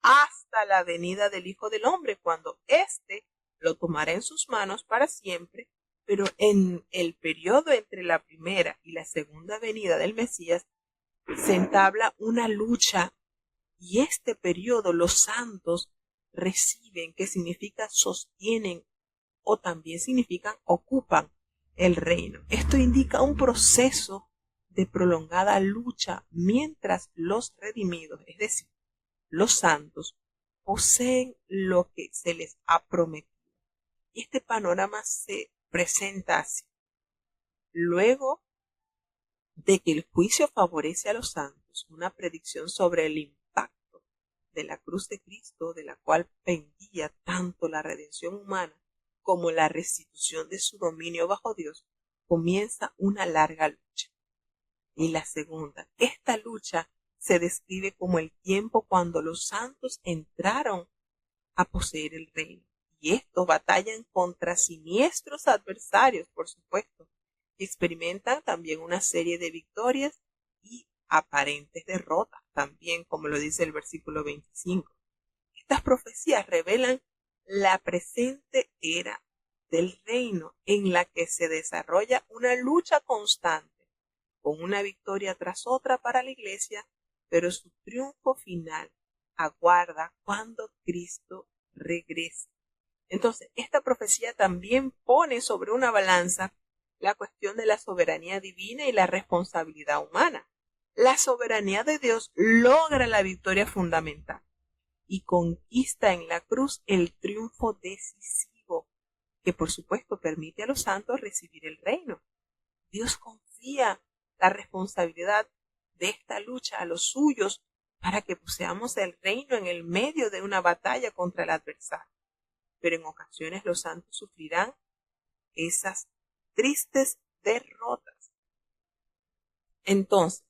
hasta la venida del Hijo del Hombre, cuando éste lo tomará en sus manos para siempre. Pero en el periodo entre la primera y la segunda venida del Mesías se entabla una lucha, y este periodo los santos reciben, que significa sostienen, o también significan ocupan el reino. Esto indica un proceso de prolongada lucha mientras los redimidos, es decir, los santos, poseen lo que se les ha prometido. Y este panorama se presenta así: luego de que el juicio favorece a los santos, una predicción sobre el impacto de la cruz de Cristo, de la cual pendía tanto la redención humana como la restitución de su dominio bajo Dios, comienza una larga lucha. Y la segunda, esta lucha se describe como el tiempo cuando los santos entraron a poseer el reino. Y estos batallan contra siniestros adversarios, por supuesto, y experimentan también una serie de victorias y aparentes derrotas también, como lo dice el versículo 25. Estas profecías revelan la presente era del reino, en la que se desarrolla una lucha constante, con una victoria tras otra para la iglesia, pero su triunfo final aguarda cuando Cristo regrese. Entonces, esta profecía también pone sobre una balanza la cuestión de la soberanía divina y la responsabilidad humana. La soberanía de Dios logra la victoria fundamental y conquista en la cruz el triunfo decisivo, que por supuesto permite a los santos recibir el reino. Dios confía la responsabilidad de esta lucha a los suyos para que poseamos el reino en el medio de una batalla contra el adversario. Pero en ocasiones los santos sufrirán esas tristes derrotas. Entonces,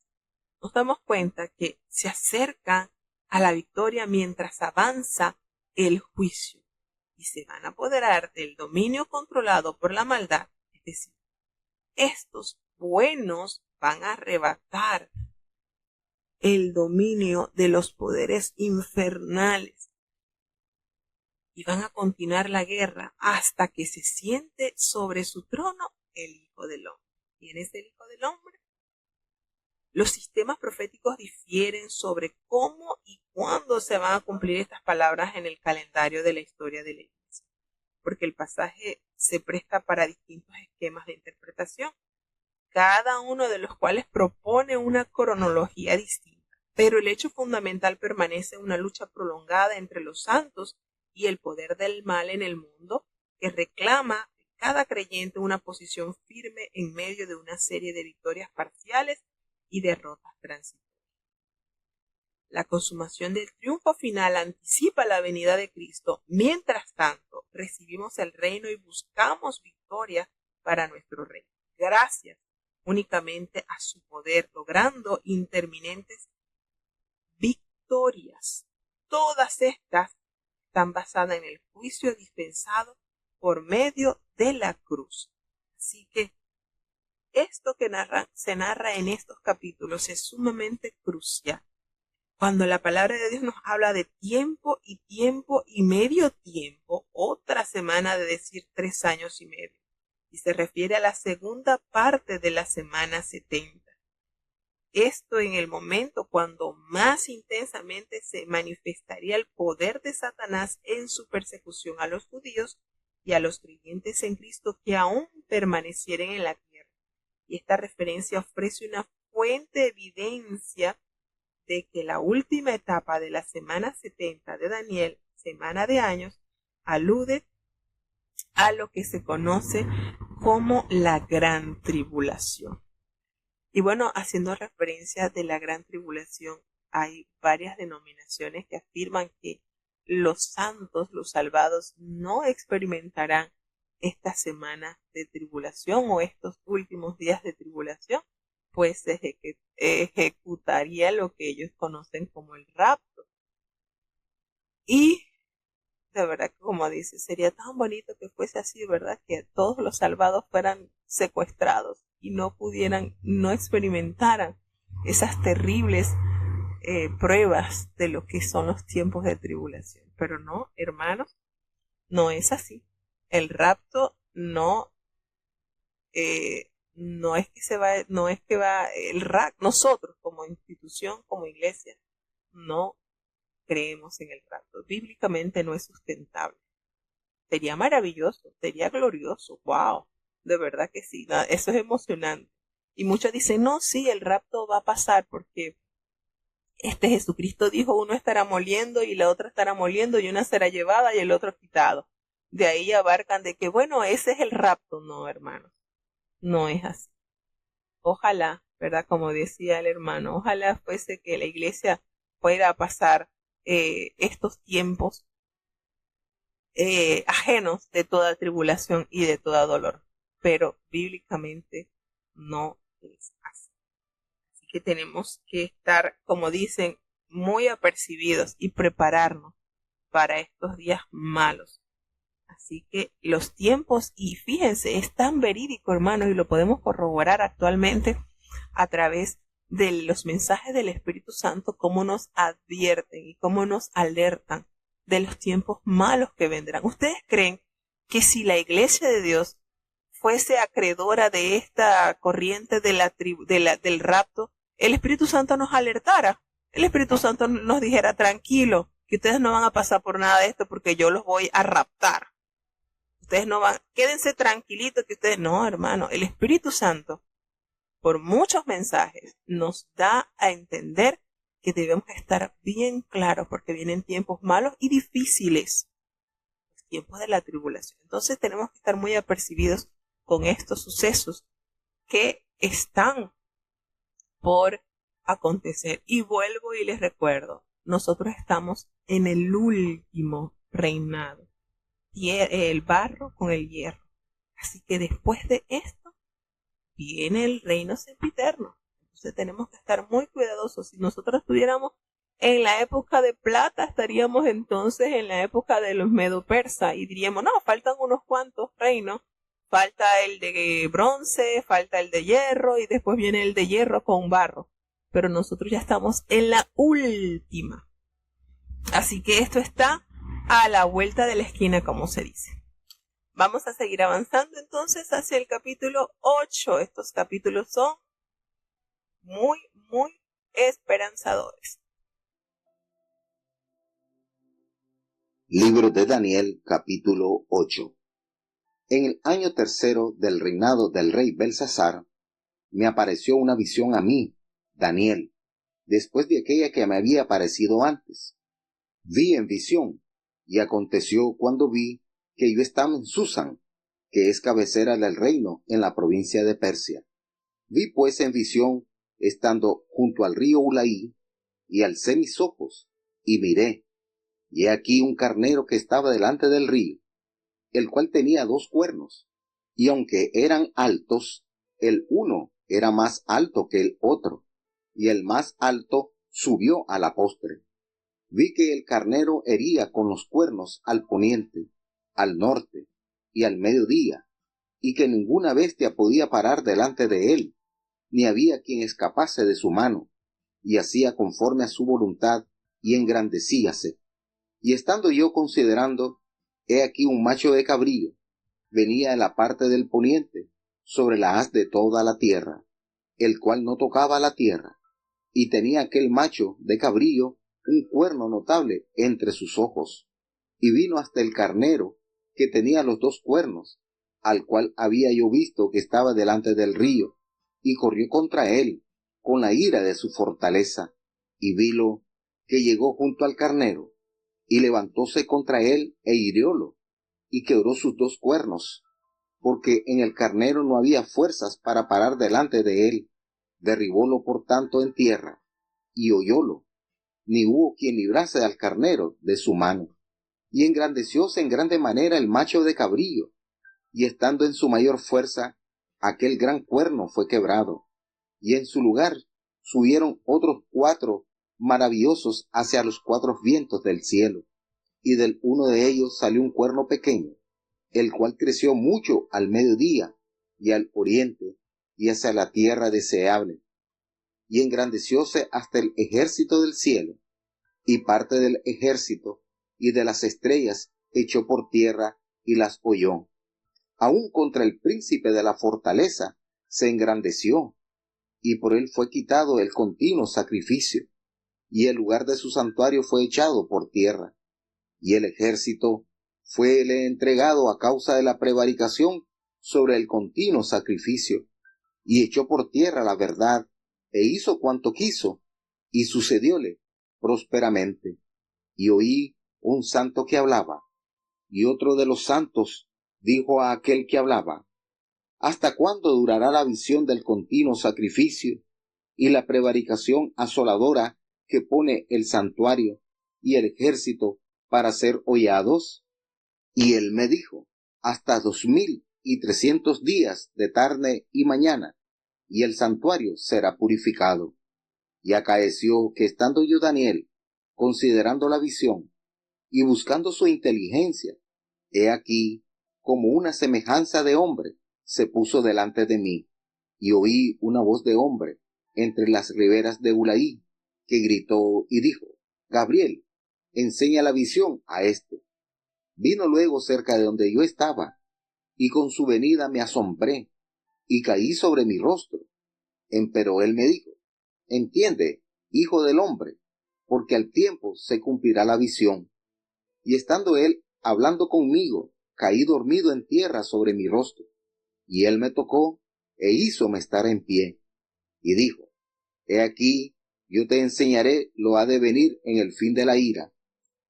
nos damos cuenta que se acercan a la victoria mientras avanza el juicio y se van a apoderar del dominio controlado por la maldad. Es decir, estos buenos van a arrebatar el dominio de los poderes infernales y van a continuar la guerra hasta que se siente sobre su trono el Hijo del Hombre. ¿Quién es el Hijo del Hombre? Los sistemas proféticos difieren sobre cómo y cuándo se van a cumplir estas palabras en el calendario de la historia de la Iglesia, porque el pasaje se presta para distintos esquemas de interpretación, cada uno de los cuales propone una cronología distinta, pero el hecho fundamental permanece una lucha prolongada entre los santos y el poder del mal en el mundo, que reclama de cada creyente una posición firme en medio de una serie de victorias parciales y derrotas transitorias. La consumación del triunfo final anticipa la venida de Cristo. Mientras tanto, recibimos el reino y buscamos victoria para nuestro reino. Gracias únicamente a su poder, logrando interminentes victorias. Todas estas están basadas en el juicio dispensado por medio de la cruz. Así que esto que se narra en estos capítulos es sumamente crucial. Cuando la palabra de Dios nos habla de tiempo y medio tiempo, otra semana de decir 3 años y medio, y se refiere a la segunda parte de la semana 70. Esto en el momento cuando más intensamente se manifestaría el poder de Satanás en su persecución a los judíos y a los creyentes en Cristo que aún permanecieren en la tierra. Y esta referencia ofrece una fuente evidencia de que la última etapa de la semana 70 de Daniel, semana de años, alude a lo que se conoce como la gran tribulación. Y bueno, haciendo referencia de la gran tribulación, hay varias denominaciones que afirman que los santos, los salvados, no experimentarán esta semana de tribulación o estos últimos días de tribulación, pues se ejecutaría lo que ellos conocen como el rapto. Y de verdad que, como dice, sería tan bonito que fuese así, ¿verdad? Que todos los salvados fueran secuestrados y no experimentaran esas terribles pruebas de lo que son los tiempos de tribulación. Pero no, hermanos, no es así. El rapto no es que va nosotros como institución, como iglesia, no creemos en el rapto. Bíblicamente no es sustentable. Sería maravilloso, sería glorioso, wow, de verdad que sí, eso es emocionante. Y muchos dicen, no, sí, el rapto va a pasar porque Jesucristo dijo, uno estará moliendo y la otra estará moliendo y una será llevada y el otro quitado. De ahí abarcan de que, bueno, ese es el rapto. No, hermanos, no es así. Ojalá, ¿verdad? Como decía el hermano, ojalá fuese que la iglesia pueda pasar estos tiempos ajenos de toda tribulación y de todo dolor, pero bíblicamente no es así. Así que tenemos que estar, como dicen, muy apercibidos y prepararnos para estos días malos. Así que los tiempos, y fíjense, es tan verídico, hermanos, y lo podemos corroborar actualmente a través de los mensajes del Espíritu Santo, cómo nos advierten y cómo nos alertan de los tiempos malos que vendrán. ¿Ustedes creen que si la iglesia de Dios fuese acreedora de esta corriente del rapto, el Espíritu Santo nos alertara? El Espíritu Santo nos dijera, tranquilo, que ustedes no van a pasar por nada de esto porque yo los voy a raptar. Ustedes no van, quédense tranquilitos que ustedes, no, hermano, el Espíritu Santo, por muchos mensajes, nos da a entender que debemos estar bien claros porque vienen tiempos malos y difíciles, los tiempos de la tribulación. Entonces tenemos que estar muy apercibidos con estos sucesos que están por acontecer. Y vuelvo y les recuerdo, nosotros estamos en el último reinado, el barro con el hierro. Así que después de esto viene el reino sempiterno. Entonces tenemos que estar muy cuidadosos. Si nosotros estuviéramos en la época de plata, estaríamos entonces en la época de los medo-persas y diríamos, no, faltan unos cuantos reinos. Falta el de bronce, falta el de hierro y después viene el de hierro con barro. Pero nosotros ya estamos en la última. Así que esto está a la vuelta de la esquina, como se dice. Vamos a seguir avanzando entonces hacia el capítulo 8. Estos capítulos son muy, muy esperanzadores. Libro de Daniel, capítulo 8. En el año 3 del reinado del rey Belsasar, me apareció una visión a mí, Daniel, después de aquella que me había aparecido antes. Vi en visión, y aconteció cuando vi que yo estaba en Susan, que es cabecera del reino en la provincia de Persia. Vi pues en visión, estando junto al río Ulaí, y alcé mis ojos, y miré, y he aquí un carnero que estaba delante del río, el cual tenía 2 cuernos, y aunque eran altos, el uno era más alto que el otro, y el más alto subió a la postre. Vi que el carnero hería con los cuernos al poniente, al norte y al mediodía, y que ninguna bestia podía parar delante de él, ni había quien escapase de su mano, y hacía conforme a su voluntad, y engrandecíase. Y estando yo considerando, he aquí un macho de cabrío, venía en la parte del poniente, sobre la haz de toda la tierra, el cual no tocaba la tierra, y tenía aquel macho de cabrío un cuerno notable entre sus ojos, y vino hasta el carnero, que tenía los dos cuernos, al cual había yo visto que estaba delante del río, y corrió contra él, con la ira de su fortaleza, y vilo que llegó junto al carnero, y levantóse contra él e hiriólo, y quebró sus dos cuernos, porque en el carnero no había fuerzas para parar delante de él. Derribólo por tanto en tierra, y hollólo, ni hubo quien librase al carnero de su mano. Y engrandecióse en grande manera el macho de cabrío, y estando en su mayor fuerza, aquel gran cuerno fue quebrado, y en su lugar subieron otros 4 maravillosos hacia los 4 vientos del cielo, y del uno de ellos salió un cuerno pequeño, el cual creció mucho al mediodía y al oriente, y hacia la tierra deseable, y engrandecióse hasta el ejército del cielo, y parte del ejército y de las estrellas echó por tierra y las holló. Aun contra el príncipe de la fortaleza se engrandeció, y por él fue quitado el continuo sacrificio, y el lugar de su santuario fue echado por tierra, y el ejército fuele entregado a causa de la prevaricación sobre el continuo sacrificio, y echó por tierra la verdad, e hizo cuanto quiso, y sucedióle prósperamente. Y oí un santo que hablaba, y otro de los santos dijo a aquel que hablaba: ¿Hasta cuándo durará la visión del continuo sacrificio y la prevaricación asoladora que pone el santuario y el ejército para ser hollados? Y él me dijo: hasta 2300 días de tarde y mañana, y el santuario será purificado. Y acaeció que estando yo, Daniel, considerando la visión y buscando su inteligencia, he aquí como una semejanza de hombre se puso delante de mí, y oí una voz de hombre entre las riberas de Ulaí, que gritó y dijo: Gabriel, enseña la visión a éste. Vino luego cerca de donde yo estaba, y con su venida me asombré, y caí sobre mi rostro. Empero él me dijo: entiende, hijo del hombre, porque al tiempo se cumplirá la visión. Y estando él hablando conmigo, caí dormido en tierra sobre mi rostro. Y él me tocó e hízome estar en pie. Y dijo: he aquí, yo te enseñaré lo ha de venir en el fin de la ira,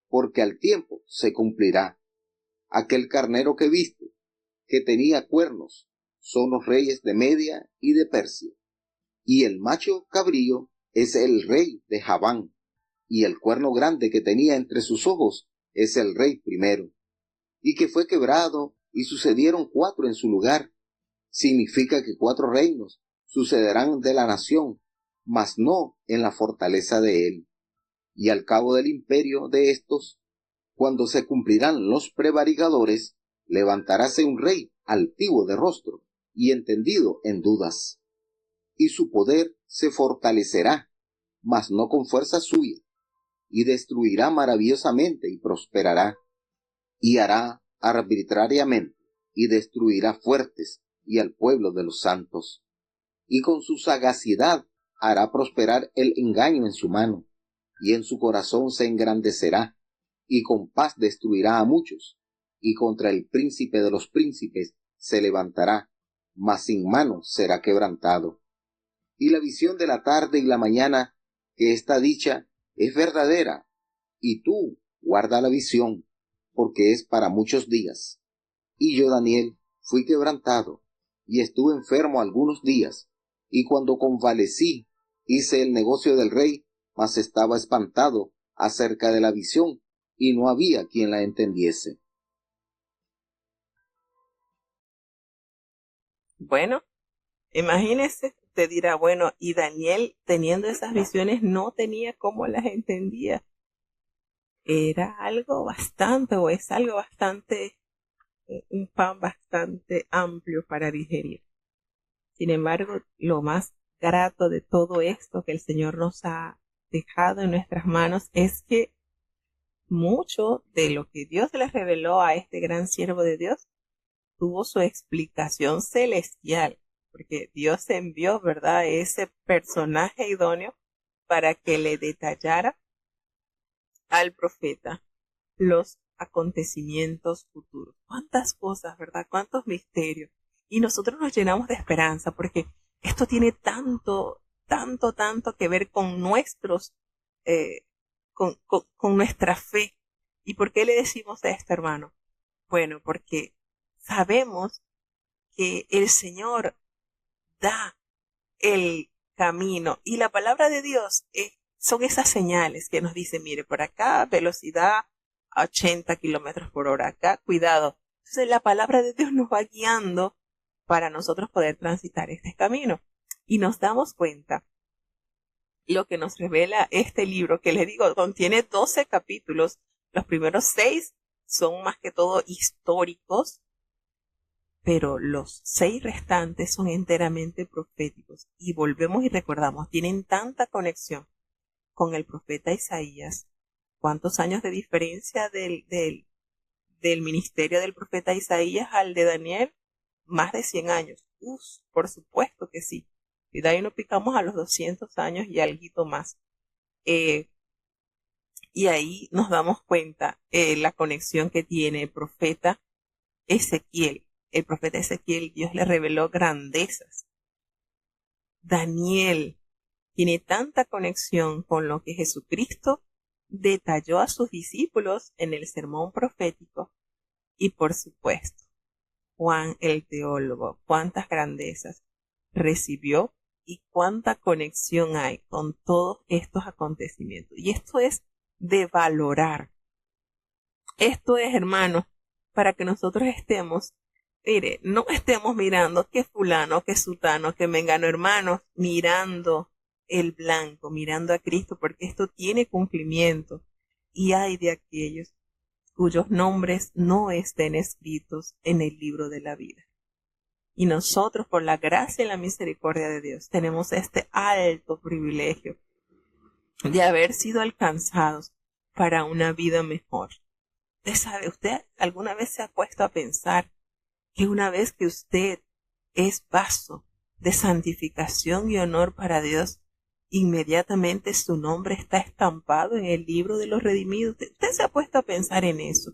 porque al tiempo se cumplirá. Aquel carnero que viste, que tenía cuernos, son los reyes de Media y de Persia. Y el macho cabrío es el rey de Javán, y el cuerno grande que tenía entre sus ojos es el rey primero, y que fue quebrado, y sucedieron 4 en su lugar. Significa que 4 reinos sucederán de la nación, mas no en la fortaleza de él. Y al cabo del imperio de estos, cuando se cumplirán los prevaricadores, levantaráse un rey altivo de rostro y entendido en dudas, y su poder se fortalecerá, mas no con fuerza suya, y destruirá maravillosamente y prosperará, y hará arbitrariamente, y destruirá fuertes y al pueblo de los santos, y con su sagacidad hará prosperar el engaño en su mano, y en su corazón se engrandecerá, y con paz destruirá a muchos, y contra el príncipe de los príncipes se levantará, mas sin mano será quebrantado. Y la visión de la tarde y la mañana que está dicha es verdadera, y tú guarda la visión, porque es para muchos días. Y yo, Daniel, fui quebrantado, y estuve enfermo algunos días, y cuando convalecí, hice el negocio del rey, mas estaba espantado acerca de la visión, y no había quien la entendiese. Bueno, imagínese Usted dirá, bueno, y Daniel teniendo esas visiones no tenía cómo las entendía. Era algo bastante, o es algo bastante, un pan bastante amplio para digerir. Sin embargo, lo más grato de todo esto que el Señor nos ha dejado en nuestras manos es que mucho de lo que Dios le reveló a este gran siervo de Dios tuvo su explicación celestial, porque Dios envió, ¿verdad?, ese personaje idóneo para que le detallara al profeta los acontecimientos futuros. Cuántas cosas, ¿verdad? Cuántos misterios. Y nosotros nos llenamos de esperanza porque esto tiene tanto, tanto, tanto que ver con nuestros, con nuestra fe. ¿Y por qué le decimos esto, hermano? Bueno, porque sabemos que el Señor da el camino y la palabra de Dios son esas señales que nos dicen, mire, por acá velocidad a 80 kilómetros por hora, acá cuidado. Entonces la palabra de Dios nos va guiando para nosotros poder transitar este camino y nos damos cuenta lo que nos revela este libro, que les digo, contiene 12 capítulos. Los primeros 6 son más que todo históricos, pero los 6 restantes son enteramente proféticos. Y volvemos y recordamos, tienen tanta conexión con el profeta Isaías. ¿Cuántos años de diferencia del ministerio del profeta Isaías al de Daniel? Más de 100 años. Por supuesto que sí. Y de ahí nos picamos a los 200 años y alguito más. Y ahí nos damos cuenta la conexión que tiene el profeta Ezequiel. El profeta Ezequiel, Dios le reveló grandezas. Daniel tiene tanta conexión con lo que Jesucristo detalló a sus discípulos en el sermón profético. Y por supuesto, Juan el teólogo, cuántas grandezas recibió y cuánta conexión hay con todos estos acontecimientos. Y esto es de valorar. Esto es, hermanos, para que nosotros estemos, mire, no estemos mirando que fulano, que sutano, que mengano, hermanos, mirando el blanco, mirando a Cristo, porque esto tiene cumplimiento. Y hay de aquellos cuyos nombres no estén escritos en el libro de la vida. Y nosotros, por la gracia y la misericordia de Dios, tenemos este alto privilegio de haber sido alcanzados para una vida mejor. Usted sabe, usted alguna vez se ha puesto a pensar que una vez que usted es vaso de santificación y honor para Dios, inmediatamente su nombre está estampado en el libro de los redimidos. Usted se ha puesto a pensar en eso.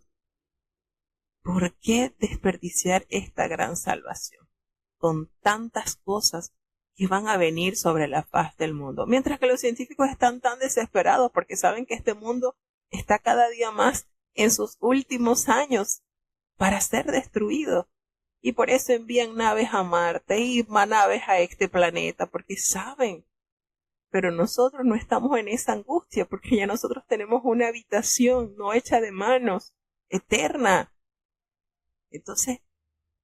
¿Por qué desperdiciar esta gran salvación con tantas cosas que van a venir sobre la faz del mundo? Mientras que los científicos están tan desesperados porque saben que este mundo está cada día más en sus últimos años para ser destruido. Y por eso envían naves a Marte y naves a este planeta, porque saben. Pero nosotros no estamos en esa angustia, porque ya nosotros tenemos una habitación no hecha de manos, eterna. Entonces,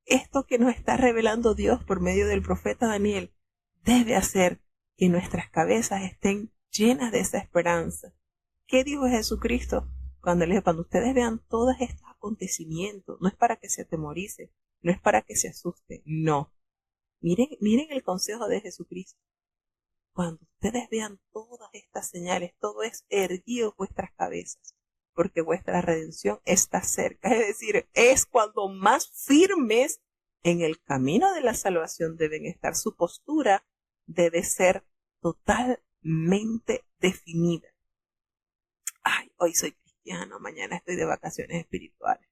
esto que nos está revelando Dios por medio del profeta Daniel debe hacer que nuestras cabezas estén llenas de esa esperanza. ¿Qué dijo Jesucristo? Cuando ustedes vean todos estos acontecimientos, no es para que se atemoricen, no es para que se asusten, no. Miren el consejo de Jesucristo. Cuando ustedes vean todas estas señales, todo es erguido vuestras cabezas, porque vuestra redención está cerca. Es decir, es cuando más firmes en el camino de la salvación deben estar. Su postura debe ser totalmente definida. Ay, hoy soy cristiano, mañana estoy de vacaciones espirituales.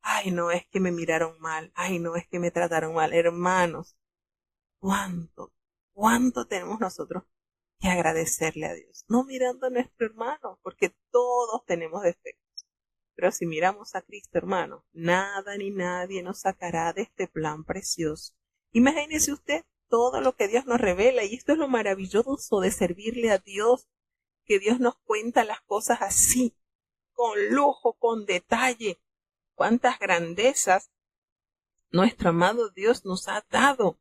Ay, no, es que me miraron mal. Ay, no, es que me trataron mal. Hermanos, ¿cuánto tenemos nosotros que agradecerle a Dios? No mirando a nuestro hermano, porque todos tenemos defectos. Pero si miramos a Cristo, hermano, nada ni nadie nos sacará de este plan precioso. Imagínese usted todo lo que Dios nos revela, y esto es lo maravilloso de servirle a Dios, que Dios nos cuenta las cosas así, con lujo, con detalle. Cuántas grandezas nuestro amado Dios nos ha dado.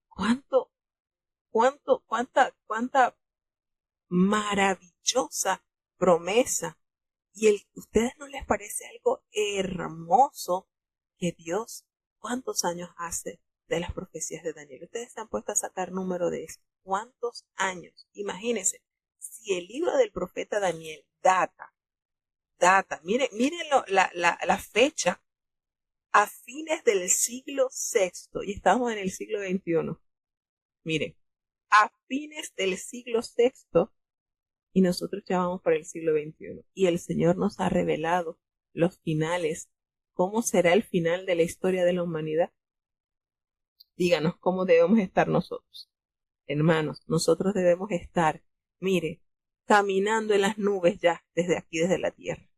Cuánto cuánta maravillosa promesa. Y ¿ustedes no les parece algo hermoso que Dios, cuántos años hace de las profecías de Daniel? Ustedes se han puesto a sacar número de eso. ¿Cuántos años? Imagínense, si el libro del profeta Daniel data, miren la fecha, a fines del siglo VI, y estamos en el siglo XXI. Miren, a fines del siglo VI, y nosotros ya vamos para el siglo XXI. Y el Señor nos ha revelado los finales. ¿Cómo será el final de la historia de la humanidad? Díganos cómo debemos estar nosotros. Hermanos, nosotros debemos estar, mire, caminando en las nubes ya desde aquí, desde la tierra.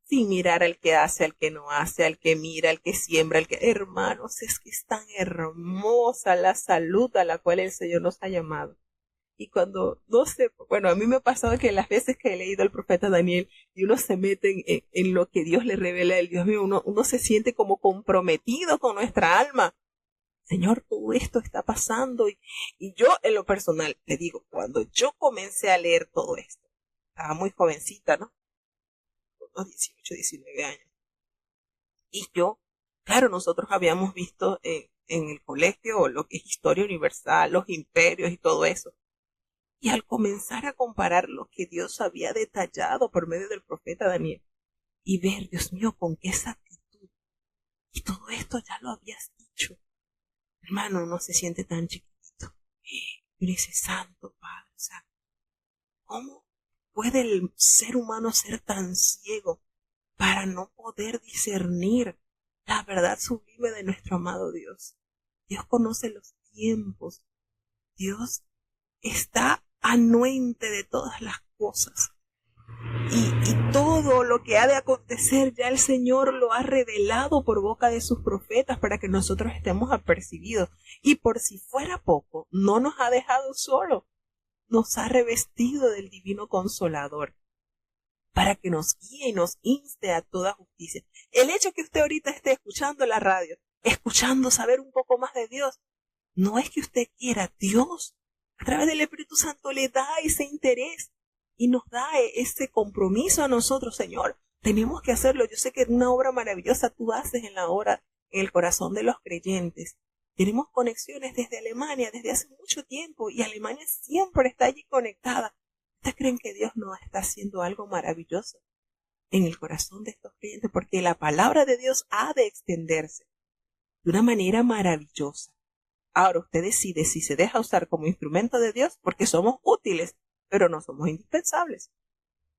Sin mirar al que hace, al que no hace, al que mira, al que siembra, al que... Hermanos, es que es tan hermosa la salud a la cual el Señor nos ha llamado. Y cuando, no sé, bueno, a mí me ha pasado que las veces que he leído al profeta Daniel y uno se mete en lo que Dios le revela a él, Dios mío, uno se siente como comprometido con nuestra alma. Señor, todo esto está pasando. Y yo, en lo personal, le digo, cuando yo comencé a leer todo esto, estaba muy jovencita, ¿no? Unos 18, 19 años. Y yo, claro, nosotros habíamos visto en el colegio lo que es historia universal, los imperios y todo eso. Y al comenzar a comparar lo que Dios había detallado por medio del profeta Daniel y ver, Dios mío, con qué exactitud. Y todo esto ya lo habías dicho. Hermano, uno se siente tan chiquitito. Y dice, Santo Padre, o sea, ¿cómo puede el ser humano ser tan ciego para no poder discernir la verdad sublime de nuestro amado Dios? Dios conoce los tiempos. Dios está anuente de todas las cosas. Y todo lo que ha de acontecer ya el Señor lo ha revelado por boca de sus profetas para que nosotros estemos apercibidos. Y por si fuera poco, no nos ha dejado solos. Nos ha revestido del divino consolador para que nos guíe y nos inste a toda justicia. El hecho que usted ahorita esté escuchando la radio, escuchando saber un poco más de Dios, no es que usted quiera. Dios, a través del Espíritu Santo, le da ese interés y nos da ese compromiso a nosotros. Señor, tenemos que hacerlo. Yo sé que una obra maravillosa tú haces en el corazón de los creyentes. Tenemos conexiones desde Alemania, desde hace mucho tiempo, y Alemania siempre está allí conectada. ¿Ustedes creen que Dios no está haciendo algo maravilloso en el corazón de estos creyentes? Porque la palabra de Dios ha de extenderse de una manera maravillosa. Ahora usted decide si se deja usar como instrumento de Dios, porque somos útiles, pero no somos indispensables.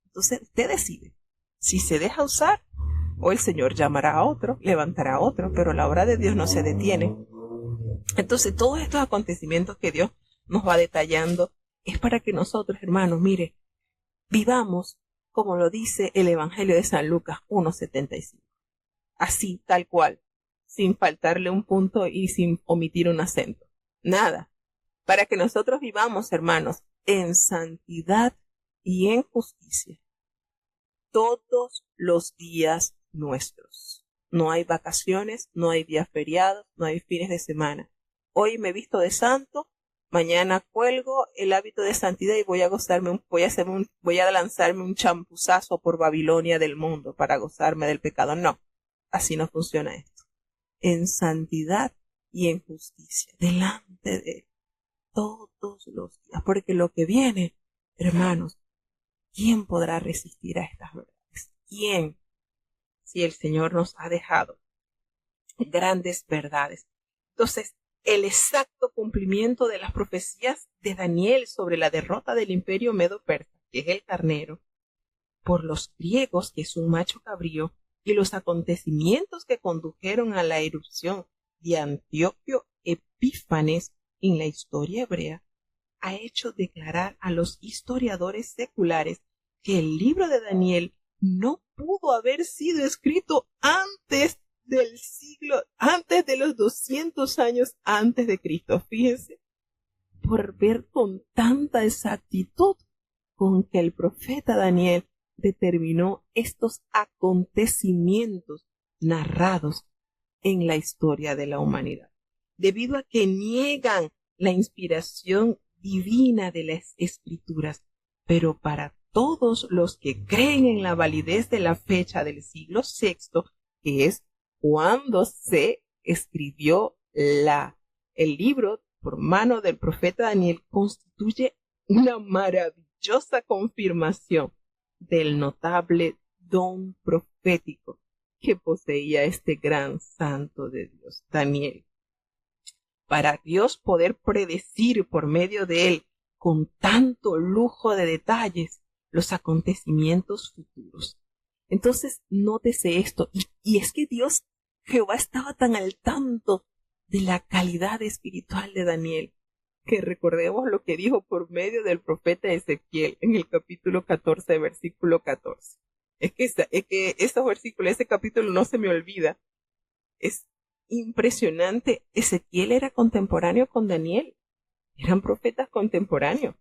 Entonces usted decide si se deja usar, o el Señor llamará a otro, levantará a otro, pero la obra de Dios no se detiene. Entonces todos estos acontecimientos que Dios nos va detallando es para que nosotros, hermanos, mire, vivamos como lo dice el Evangelio de San Lucas 1:75. Así, tal cual, sin faltarle un punto y sin omitir un acento. Nada. Para que nosotros vivamos, hermanos, en santidad y en justicia todos los días nuestros. No hay vacaciones, no hay días feriados, no hay fines de semana. Hoy me visto de santo, mañana cuelgo el hábito de santidad y voy a lanzarme un champuzazo por Babilonia del mundo para gozarme del pecado. No, así no funciona esto. En santidad y en justicia, delante de todos los días, porque lo que viene, hermanos, ¿quién podrá resistir a estas verdades? ¿Quién? Si el Señor nos ha dejado grandes verdades. Entonces, el exacto cumplimiento de las profecías de Daniel sobre la derrota del imperio medo-persa, que es el carnero, por los griegos, que es un macho cabrío, y los acontecimientos que condujeron a la erupción de Antíoco Epífanes en la historia hebrea, ha hecho declarar a los historiadores seculares que el libro de Daniel no pudo haber sido escrito antes de los 200 años antes de Cristo. Fíjense, por ver con tanta exactitud con que el profeta Daniel determinó estos acontecimientos narrados en la historia de la humanidad. Debido a que niegan la inspiración divina de las Escrituras, pero para todos los que creen en la validez de la fecha del siglo VI, que es cuando se escribió el libro por mano del profeta Daniel, constituye una maravillosa confirmación del notable don profético que poseía este gran santo de Dios, Daniel. Para Dios poder predecir por medio de él con tanto lujo de detalles los acontecimientos futuros. Entonces, nótese esto, y es que Jehová estaba tan al tanto de la calidad espiritual de Daniel, que recordemos lo que dijo por medio del profeta Ezequiel en el capítulo 14, versículo 14. Es que esos versículos, ese capítulo no se me olvida. Es impresionante. Ezequiel era contemporáneo con Daniel. Eran profetas contemporáneos.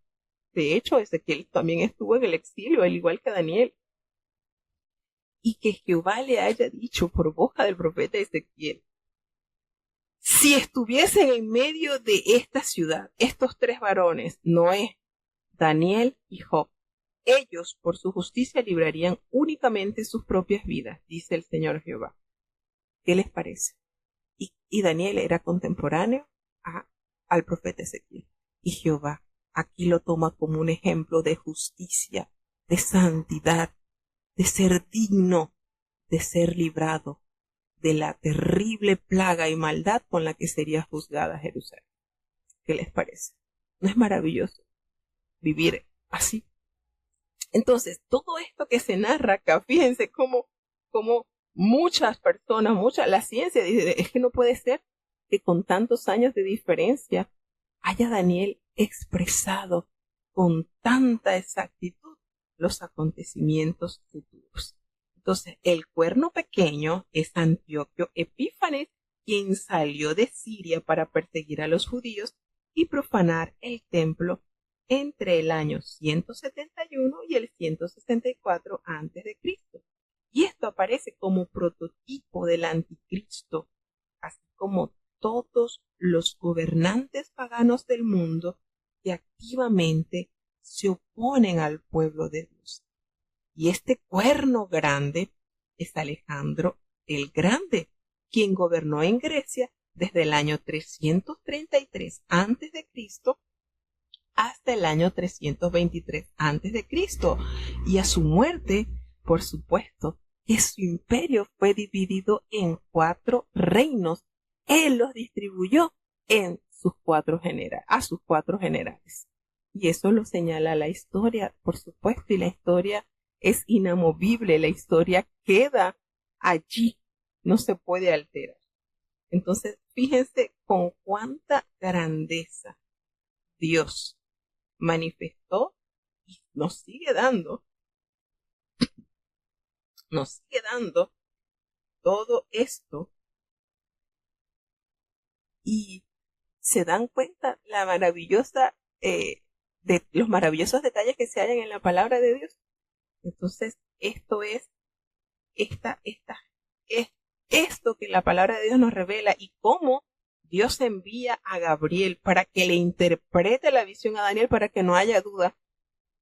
De hecho, Ezequiel también estuvo en el exilio, al igual que Daniel. Y que Jehová le haya dicho por boca del profeta Ezequiel: si estuviesen en medio de esta ciudad estos tres varones, Noé, Daniel y Job, ellos por su justicia librarían únicamente sus propias vidas, dice el Señor Jehová. ¿Qué les parece? Y Daniel era contemporáneo al profeta Ezequiel. Y Jehová aquí lo toma como un ejemplo de justicia, de santidad, de ser digno, de ser librado de la terrible plaga y maldad con la que sería juzgada Jerusalén. ¿Qué les parece? ¿No es maravilloso vivir así? Entonces, todo esto que se narra acá, fíjense cómo muchas personas, la ciencia dice, es que no puede ser que con tantos años de diferencia haya Daniel expresado con tanta exactitud los acontecimientos futuros. Entonces, el cuerno pequeño es Antíoco Epífanes, quien salió de Siria para perseguir a los judíos y profanar el templo entre el año 171 y el 164 a.C. Y esto aparece como prototipo del anticristo, así como todos los gobernantes paganos del mundo que activamente se oponen al pueblo de Dios. Y este cuerno grande es Alejandro el Grande, quien gobernó en Grecia desde el año 333 a.C. hasta el año 323 a.C. Y a su muerte, por supuesto, que su imperio fue dividido en 4 reinos. Él los distribuyó a sus 4 generales. Y eso lo señala la historia, por supuesto, y la historia es inamovible, la historia queda allí, no se puede alterar. Entonces, fíjense con cuánta grandeza Dios manifestó y nos sigue dando todo esto, y se dan cuenta de los maravillosos detalles que se hallan en la palabra de Dios. Entonces, esto es esto que la palabra de Dios nos revela, y cómo Dios envía a Gabriel para que le interprete la visión a Daniel, para que no haya duda.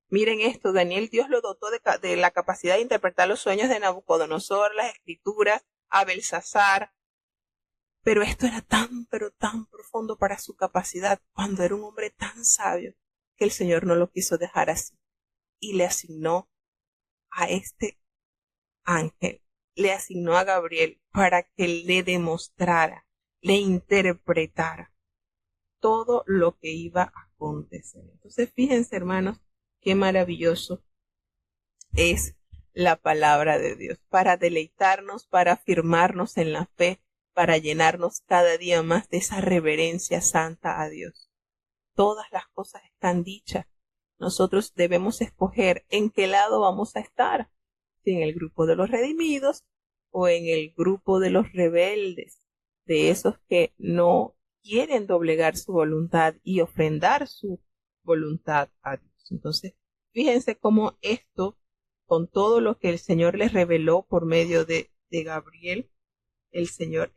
Miren esto, Daniel, Dios lo dotó de la capacidad de interpretar los sueños de Nabucodonosor, las escrituras, a Belsasar, pero esto era pero tan profundo para su capacidad, cuando era un hombre tan sabio, que el Señor no lo quiso dejar así, y le asignó a este ángel, le asignó a Gabriel para que le demostrara, le interpretara todo lo que iba a acontecer. Entonces, fíjense, hermanos, qué maravilloso es la palabra de Dios para deleitarnos, para afirmarnos en la fe, para llenarnos cada día más de esa reverencia santa a Dios. Todas las cosas están dichas. Nosotros debemos escoger en qué lado vamos a estar, si en el grupo de los redimidos o en el grupo de los rebeldes, de esos que no quieren doblegar su voluntad y ofrendar su voluntad a Dios. Entonces, fíjense cómo esto, con todo lo que el Señor les reveló por medio de Gabriel, el Señor,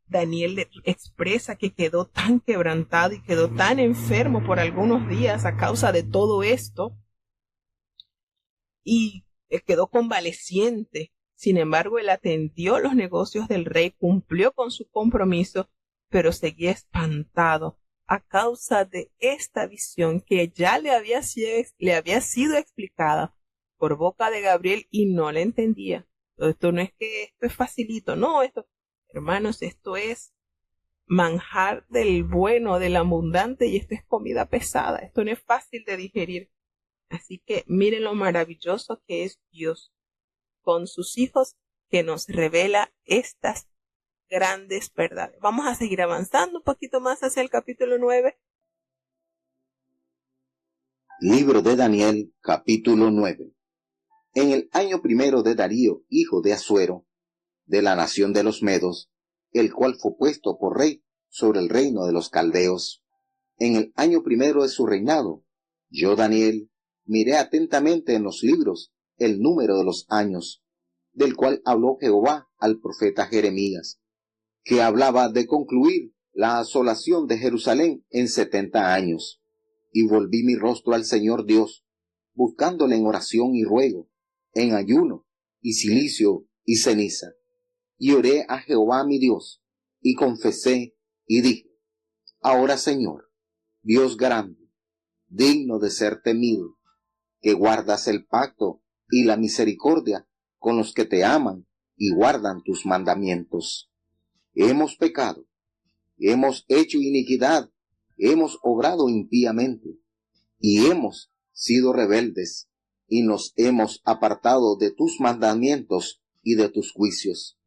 Daniel le expresa que quedó tan quebrantado y quedó tan enfermo por algunos días a causa de todo esto y quedó convaleciente. Sin embargo, él atendió los negocios del rey, cumplió con su compromiso, pero seguía espantado a causa de esta visión que ya le había sido explicada por boca de Gabriel y no la entendía. Esto no es que esto es facilito, no, hermanos, esto es manjar del bueno, del abundante, y esto es comida pesada, esto no es fácil de digerir. Así que miren lo maravilloso que es Dios con sus hijos, que nos revela estas grandes verdades. Vamos a seguir avanzando un poquito más hacia el capítulo 9. Libro de Daniel, capítulo 9. En el año primero de Darío, hijo de Asuero, de la nación de los Medos, el cual fue puesto por rey sobre el reino de los caldeos. En el año primero de su reinado, yo, Daniel, miré atentamente en los libros el número de los años, del cual habló Jehová al profeta Jeremías, que hablaba de concluir la asolación de Jerusalén en 70 años. Y volví mi rostro al Señor Dios, buscándole en oración y ruego, en ayuno y cilicio y ceniza. Y oré a Jehová mi Dios, y confesé y dije: ahora, Señor, Dios grande, digno de ser temido, que guardas el pacto y la misericordia con los que te aman y guardan tus mandamientos. Hemos pecado, hemos hecho iniquidad, hemos obrado impíamente, y hemos sido rebeldes, y nos hemos apartado de tus mandamientos y de tus juicios.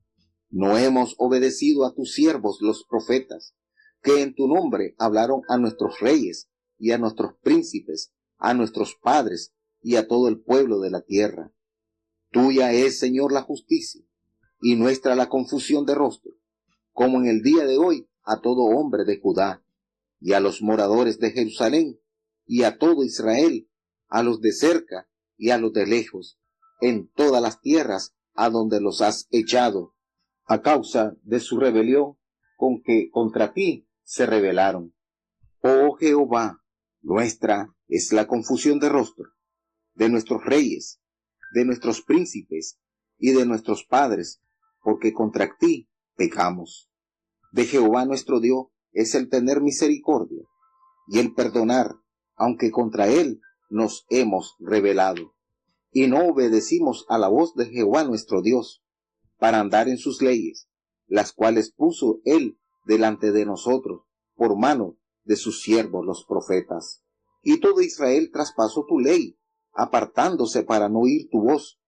No hemos obedecido a tus siervos los profetas, que en tu nombre hablaron a nuestros reyes y a nuestros príncipes, a nuestros padres y a todo el pueblo de la tierra. Tuya es, Señor, la justicia, y nuestra la confusión de rostro, como en el día de hoy a todo hombre de Judá, y a los moradores de Jerusalén, y a todo Israel, a los de cerca y a los de lejos, en todas las tierras a donde los has echado, a causa de su rebelión con que contra ti se rebelaron. Oh Jehová, nuestra es la confusión de rostro, de nuestros reyes, de nuestros príncipes y de nuestros padres, porque contra ti pecamos. De Jehová nuestro Dios es el tener misericordia y el perdonar, aunque contra él nos hemos rebelado, y no obedecimos a la voz de Jehová nuestro Dios, para andar en sus leyes, las cuales puso él delante de nosotros, por mano de sus siervos los profetas. Y todo Israel traspasó tu ley, apartándose para no oír tu voz,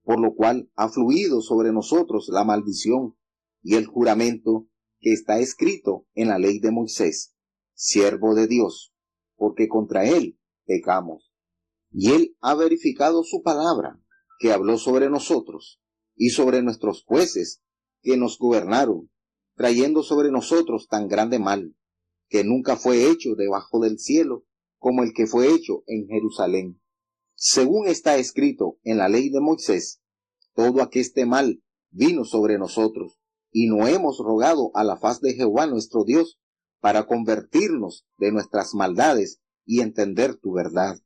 por lo cual ha fluido sobre nosotros la maldición y el juramento que está escrito en la ley de Moisés, siervo de Dios, porque contra él pecamos. Y él ha verificado su palabra, que habló sobre nosotros, y sobre nuestros jueces, que nos gobernaron, trayendo sobre nosotros tan grande mal, que nunca fue hecho debajo del cielo, como el que fue hecho en Jerusalén. Según está escrito en la ley de Moisés, todo aqueste mal vino sobre nosotros, y no hemos rogado a la faz de Jehová nuestro Dios, para convertirnos de nuestras maldades y entender tu verdad.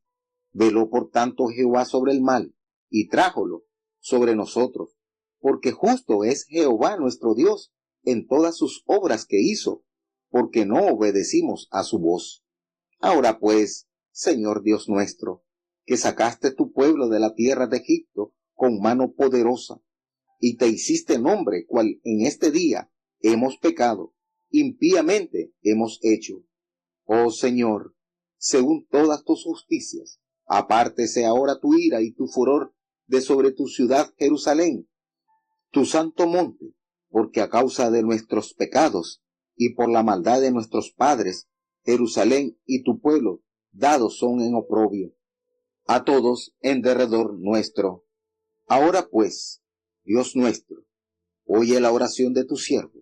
Veló por tanto Jehová sobre el mal, y trájolo sobre nosotros, porque justo es Jehová nuestro Dios en todas sus obras que hizo, porque no obedecimos a su voz. Ahora pues, Señor Dios nuestro, que sacaste tu pueblo de la tierra de Egipto con mano poderosa, y te hiciste nombre, cual en este día hemos pecado, impíamente hemos hecho. Oh Señor, según todas tus justicias, apártese ahora tu ira y tu furor de sobre tu ciudad Jerusalén, tu santo monte, porque a causa de nuestros pecados y por la maldad de nuestros padres, Jerusalén y tu pueblo dados son en oprobio a todos en derredor nuestro. Ahora pues, Dios nuestro, oye la oración de tu siervo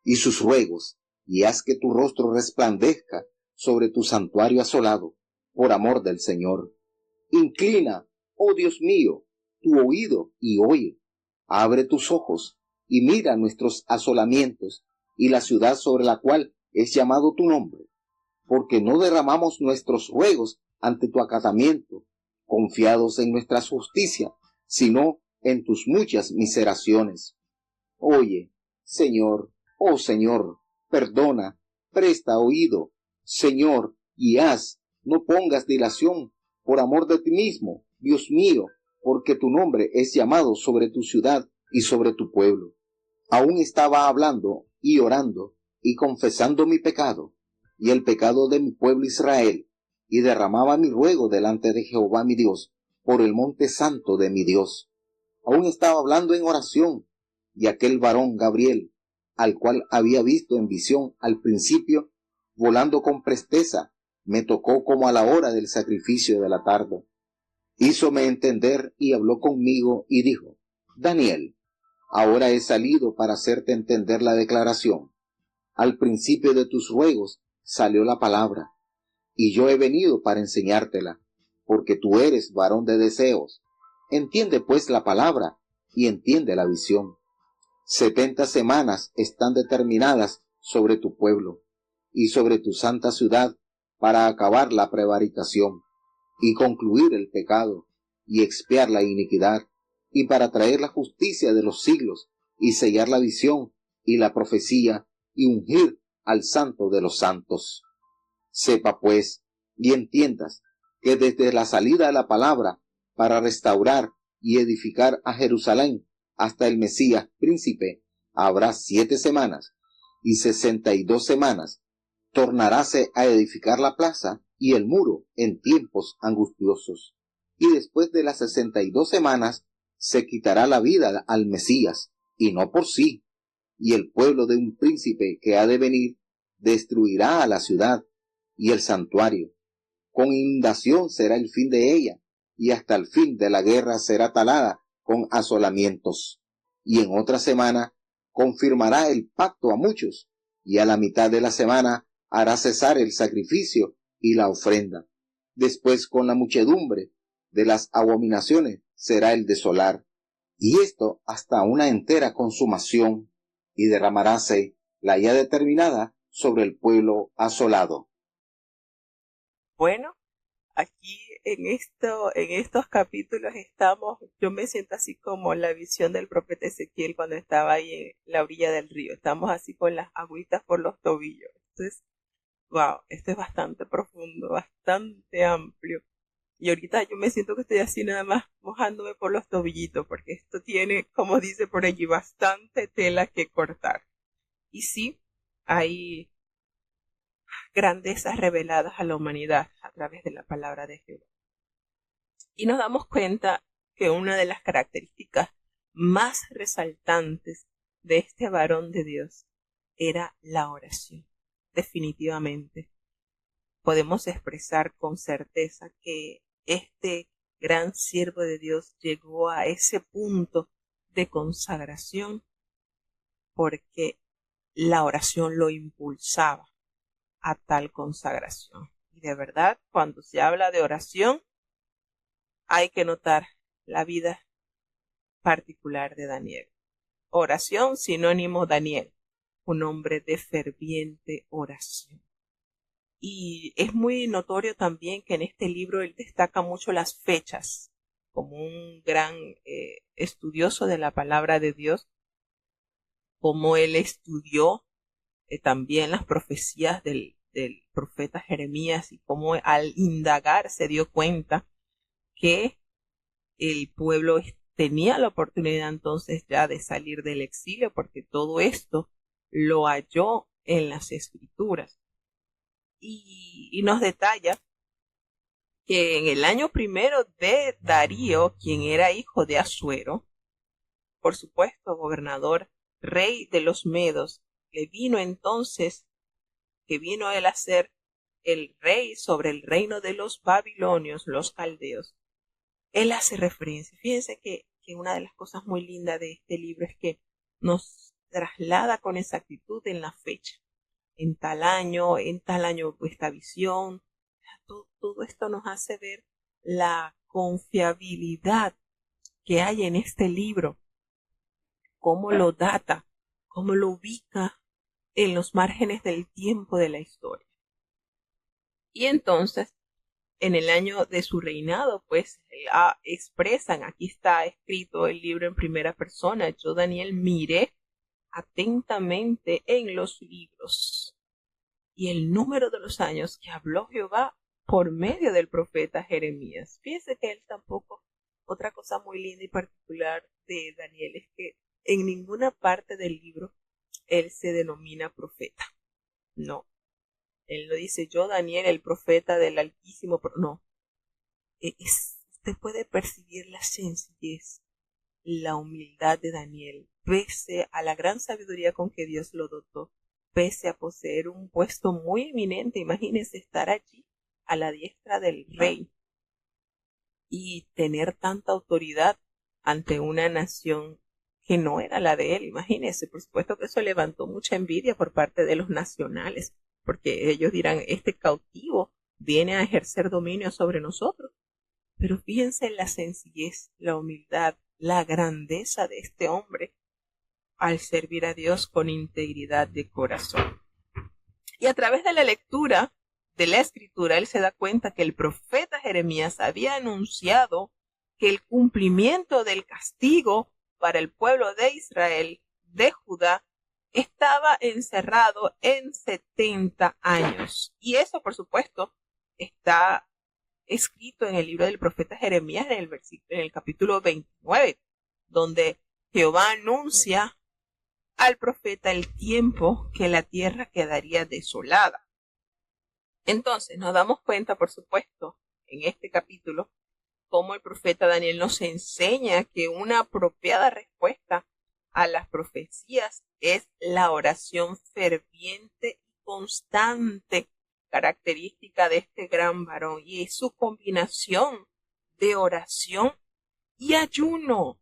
y sus ruegos, y haz que tu rostro resplandezca sobre tu santuario asolado, por amor del Señor. Inclina, oh Dios mío, tu oído y oye. Abre tus ojos y mira nuestros asolamientos y la ciudad sobre la cual es llamado tu nombre, porque no derramamos nuestros ruegos ante tu acatamiento, confiados en nuestra justicia, sino en tus muchas miseraciones. Oye, Señor, oh Señor, perdona, presta oído, Señor, y haz, no pongas dilación, por amor de ti mismo, Dios mío, porque tu nombre es llamado sobre tu ciudad y sobre tu pueblo. Aún estaba hablando y orando y confesando mi pecado y el pecado de mi pueblo Israel, y derramaba mi ruego delante de Jehová mi Dios, por el monte santo de mi Dios. Aún estaba hablando en oración, y aquel varón Gabriel, al cual había visto en visión al principio, volando con presteza, me tocó como a la hora del sacrificio de la tarde. Hízome entender y habló conmigo y dijo: Daniel, ahora he salido para hacerte entender la declaración. Al principio de tus ruegos salió la palabra, y yo he venido para enseñártela, porque tú eres varón de deseos. Entiende pues la palabra y entiende la visión. 70 semanas están determinadas sobre tu pueblo y sobre tu santa ciudad para acabar la prevaricación y concluir el pecado y expiar la iniquidad, y para traer la justicia de los siglos y sellar la visión y la profecía y ungir al santo de los santos. Sepa pues y entiendas que desde la salida de la palabra para restaurar y edificar a Jerusalén hasta el Mesías príncipe habrá 7 semanas, y 62 semanas tornaráse a edificar la plaza y el muro en tiempos angustiosos. Y después de las 62 semanas se quitará la vida al Mesías, y no por sí, y el pueblo de un príncipe que ha de venir destruirá a la ciudad y el santuario. Con inundación será el fin de ella, y hasta el fin de la guerra será talada con asolamientos. Y en otra semana confirmará el pacto a muchos, y a la mitad de la semana hará cesar el sacrificio y la ofrenda. Después, con la muchedumbre de las abominaciones, será el desolar, y esto hasta una entera consumación, y derramaráse la ya determinada sobre el pueblo asolado. Bueno, aquí en estos capítulos yo me siento así como la visión del profeta Ezequiel cuando estaba ahí en la orilla del río. Estamos así con las agüitas por los tobillos. Entonces, wow, esto es bastante profundo, bastante amplio. Y ahorita yo me siento que estoy así nada más mojándome por los tobillitos, porque esto tiene, como dice por allí, bastante tela que cortar. Y sí, hay grandezas reveladas a la humanidad a través de la palabra de Jehová. Y nos damos cuenta que una de las características más resaltantes de este varón de Dios era la oración. Definitivamente podemos expresar con certeza que este gran siervo de Dios llegó a ese punto de consagración porque la oración lo impulsaba a tal consagración. Y de verdad, cuando se habla de oración, hay que notar la vida particular de Daniel. Oración, sinónimo Daniel, un hombre de ferviente oración. Y es muy notorio también que en este libro él destaca mucho las fechas, como un gran estudioso de la palabra de Dios, como él estudió también las profecías del profeta Jeremías y cómo al indagar se dio cuenta que el pueblo tenía la oportunidad entonces ya de salir del exilio, porque todo esto lo halló en las escrituras. Y nos detalla que en el año primero de Darío, quien era hijo de Asuero, por supuesto gobernador, rey de los Medos, que vino él a ser el rey sobre el reino de los babilonios, los caldeos. Él hace referencia. Fíjense que una de las cosas muy lindas de este libro es que nos traslada con exactitud en la fecha. En tal año esta visión. Todo esto nos hace ver la confiabilidad que hay en este libro. cómo lo data, cómo lo ubica en los márgenes del tiempo de la historia. Y entonces, en el año de su reinado, pues expresan, aquí está escrito el libro en primera persona, yo Daniel miré atentamente en los libros y el número de los años que habló Jehová por medio del profeta Jeremías. Fíjense que él tampoco, otra cosa muy linda y particular de Daniel es que en ninguna parte del libro él se denomina profeta. No. Él no dice yo, Daniel, el profeta del Altísimo. No. Usted puede percibir la sencillez, la humildad de Daniel, pese a la gran sabiduría con que Dios lo dotó, pese a poseer un puesto muy eminente. Imagínese estar allí a la diestra del rey y tener tanta autoridad ante una nación que no era la de él. Imagínese, por supuesto que eso levantó mucha envidia por parte de los nacionales, porque ellos dirán, este cautivo viene a ejercer dominio sobre nosotros. Pero fíjense en la sencillez, la humildad, la grandeza de este hombre al servir a Dios con integridad de corazón. Y a través de la lectura de la escritura, él se da cuenta que el profeta Jeremías había anunciado que el cumplimiento del castigo para el pueblo de Israel, de Judá, estaba encerrado en 70 años. Y eso, por supuesto, está escrito en el libro del profeta Jeremías en el capítulo 29, donde Jehová anuncia al profeta el tiempo que la tierra quedaría desolada. Entonces nos damos cuenta, por supuesto, en este capítulo, cómo el profeta Daniel nos enseña que una apropiada respuesta a las profecías es la oración ferviente y constante, característica de este gran varón, y es su combinación de oración y ayuno.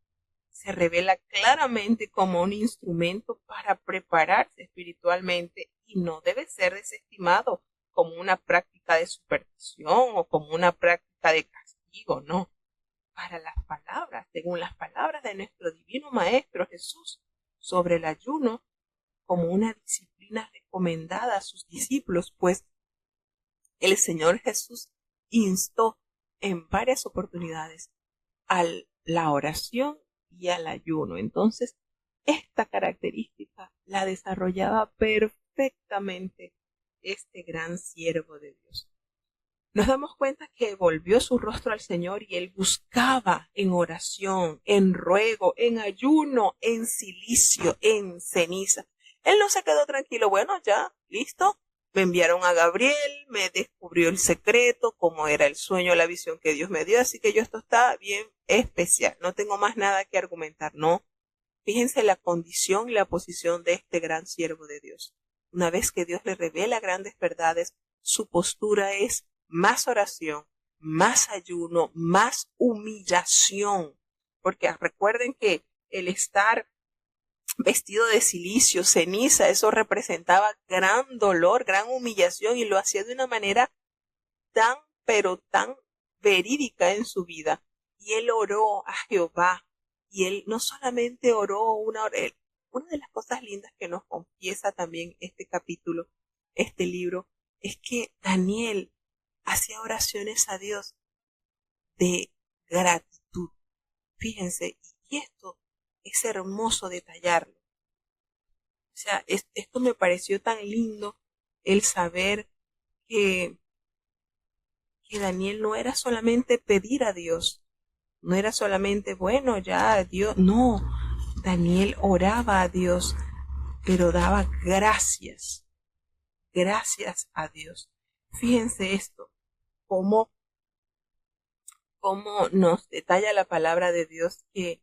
Se revela claramente como un instrumento para prepararse espiritualmente y no debe ser desestimado como una práctica de superstición o como una práctica de castigo, no. Para las palabras, según las palabras de nuestro divino Maestro Jesús sobre el ayuno, como una disciplina recomendada a sus discípulos, pues el Señor Jesús instó en varias oportunidades a la oración y al ayuno. Entonces, esta característica la desarrollaba perfectamente este gran siervo de Dios. Nos damos cuenta que volvió su rostro al Señor y él buscaba en oración, en ruego, en ayuno, en cilicio, en ceniza. Él no se quedó tranquilo. Bueno, ya, listo. Me enviaron a Gabriel, me descubrió el secreto, cómo era el sueño, la visión que Dios me dio, así que esto está bien especial. No tengo más nada que argumentar, no. Fíjense la condición y la posición de este gran siervo de Dios. Una vez que Dios le revela grandes verdades, su postura es más oración, más ayuno, más humillación. Porque recuerden que el estar vestido de cilicio, ceniza, eso representaba gran dolor, gran humillación, y lo hacía de una manera tan, pero tan verídica en su vida. Y él oró a Jehová, y él no solamente oró una de las cosas lindas que nos confiesa también este capítulo, este libro, es que Daniel hacía oraciones a Dios de gratitud. Fíjense, y esto es hermoso detallarlo. O sea, esto me pareció tan lindo, el saber que Daniel no era solamente pedir a Dios, no era solamente, bueno, ya Dios, no, Daniel oraba a Dios, pero daba gracias a Dios. Fíjense esto, cómo nos detalla la palabra de Dios que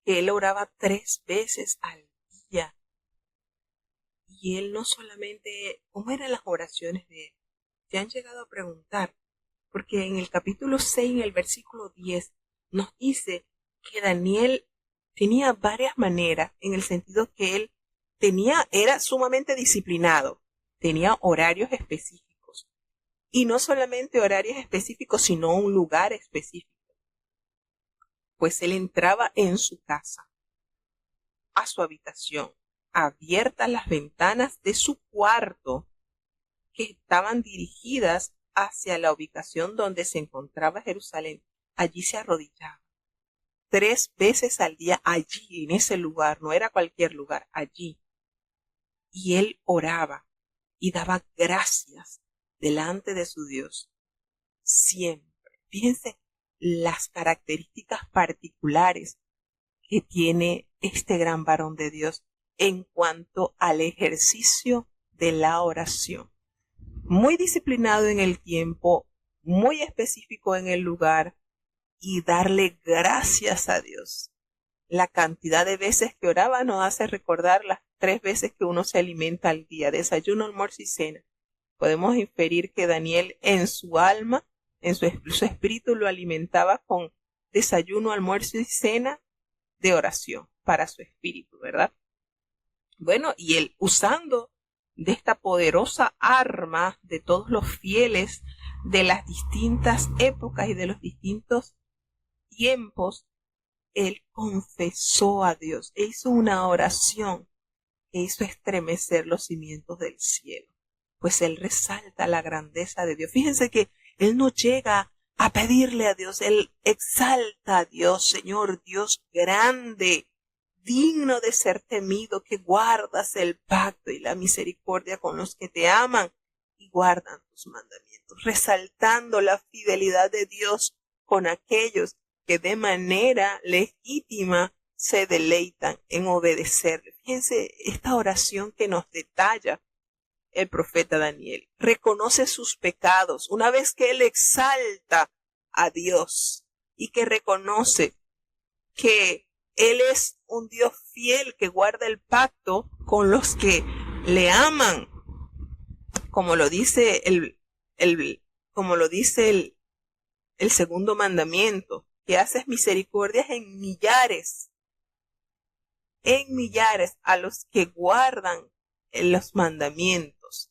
él oraba 3 veces al día. Y él no solamente, ¿cómo eran las oraciones de él? Se han llegado a preguntar, porque en el capítulo 6, en el versículo 10, nos dice que Daniel tenía varias maneras, en el sentido que él era sumamente disciplinado, tenía horarios específicos, y no solamente horarios específicos, sino un lugar específico. Pues él entraba en su casa a su habitación, abiertas las ventanas de su cuarto, que estaban dirigidas hacia la ubicación donde se encontraba Jerusalén. Allí se arrodillaba 3 veces al día, allí, en ese lugar, no era cualquier lugar, allí. Y él oraba y daba gracias delante de su Dios siempre. Fíjense las características particulares que tiene este gran varón de Dios en cuanto al ejercicio de la oración. Muy disciplinado en el tiempo, muy específico en el lugar y darle gracias a Dios. La cantidad de veces que oraba nos hace recordar las 3 veces que uno se alimenta al día, desayuno, almuerzo y cena. Podemos inferir que Daniel en su alma, en su espíritu lo alimentaba con desayuno, almuerzo y cena de oración para su espíritu, ¿verdad? Bueno, y él usando de esta poderosa arma de todos los fieles de las distintas épocas y de los distintos tiempos, él confesó a Dios, e hizo una oración que hizo estremecer los cimientos del cielo, pues él resalta la grandeza de Dios. Fíjense que él no llega a pedirle a Dios, él exalta a Dios, Señor Dios grande, digno de ser temido, que guardas el pacto y la misericordia con los que te aman y guardan tus mandamientos, resaltando la fidelidad de Dios con aquellos que de manera legítima se deleitan en obedecerle. Fíjense esta oración que nos detalla el profeta Daniel. Reconoce sus pecados una vez que él exalta a Dios y que reconoce que él es un Dios fiel que guarda el pacto con los que le aman, como lo dice el segundo mandamiento, que haces misericordias en millares a los que guardan los mandamientos.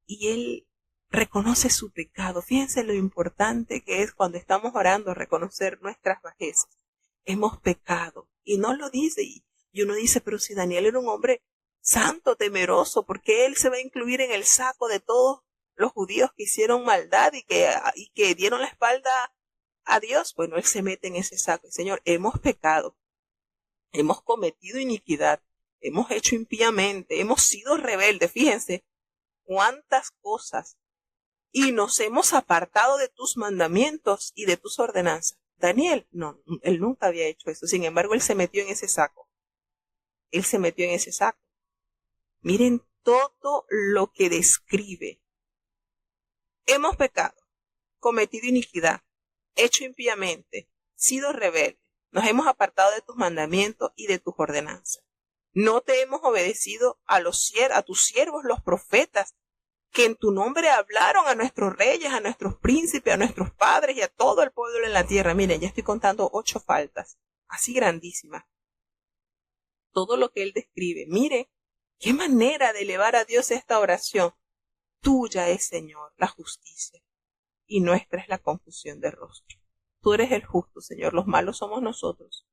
Y él reconoce su pecado. Fíjense lo importante que es cuando estamos orando reconocer nuestras bajezas. Hemos pecado. Y no lo dice. Y uno dice, pero si Daniel era un hombre santo, temeroso, ¿por qué él se va a incluir en el saco de todos los judíos que hicieron maldad y que dieron la espalda a Dios? Bueno, él se mete en ese saco. Señor, hemos pecado. Hemos cometido iniquidad. Hemos hecho impíamente. Hemos sido rebeldes. Fíjense cuántas cosas. Y nos hemos apartado de tus mandamientos y de tus ordenanzas. Daniel, no, él nunca había hecho eso. Sin embargo, él se metió en ese saco. Él se metió en ese saco. Miren todo lo que describe. Hemos pecado, cometido iniquidad, hecho impíamente, sido rebelde. Nos hemos apartado de tus mandamientos y de tus ordenanzas. No te hemos obedecido a tus siervos, los profetas, que en tu nombre hablaron a nuestros reyes, a nuestros príncipes, a nuestros padres y a todo el pueblo en la tierra. Miren, ya estoy contando 8 faltas, así grandísimas. Todo lo que él describe. Mire, qué manera de elevar a Dios esta oración. Tuya es, Señor, la justicia, y nuestra es la confusión de rostro. Tú eres el justo, Señor, los malos somos nosotros.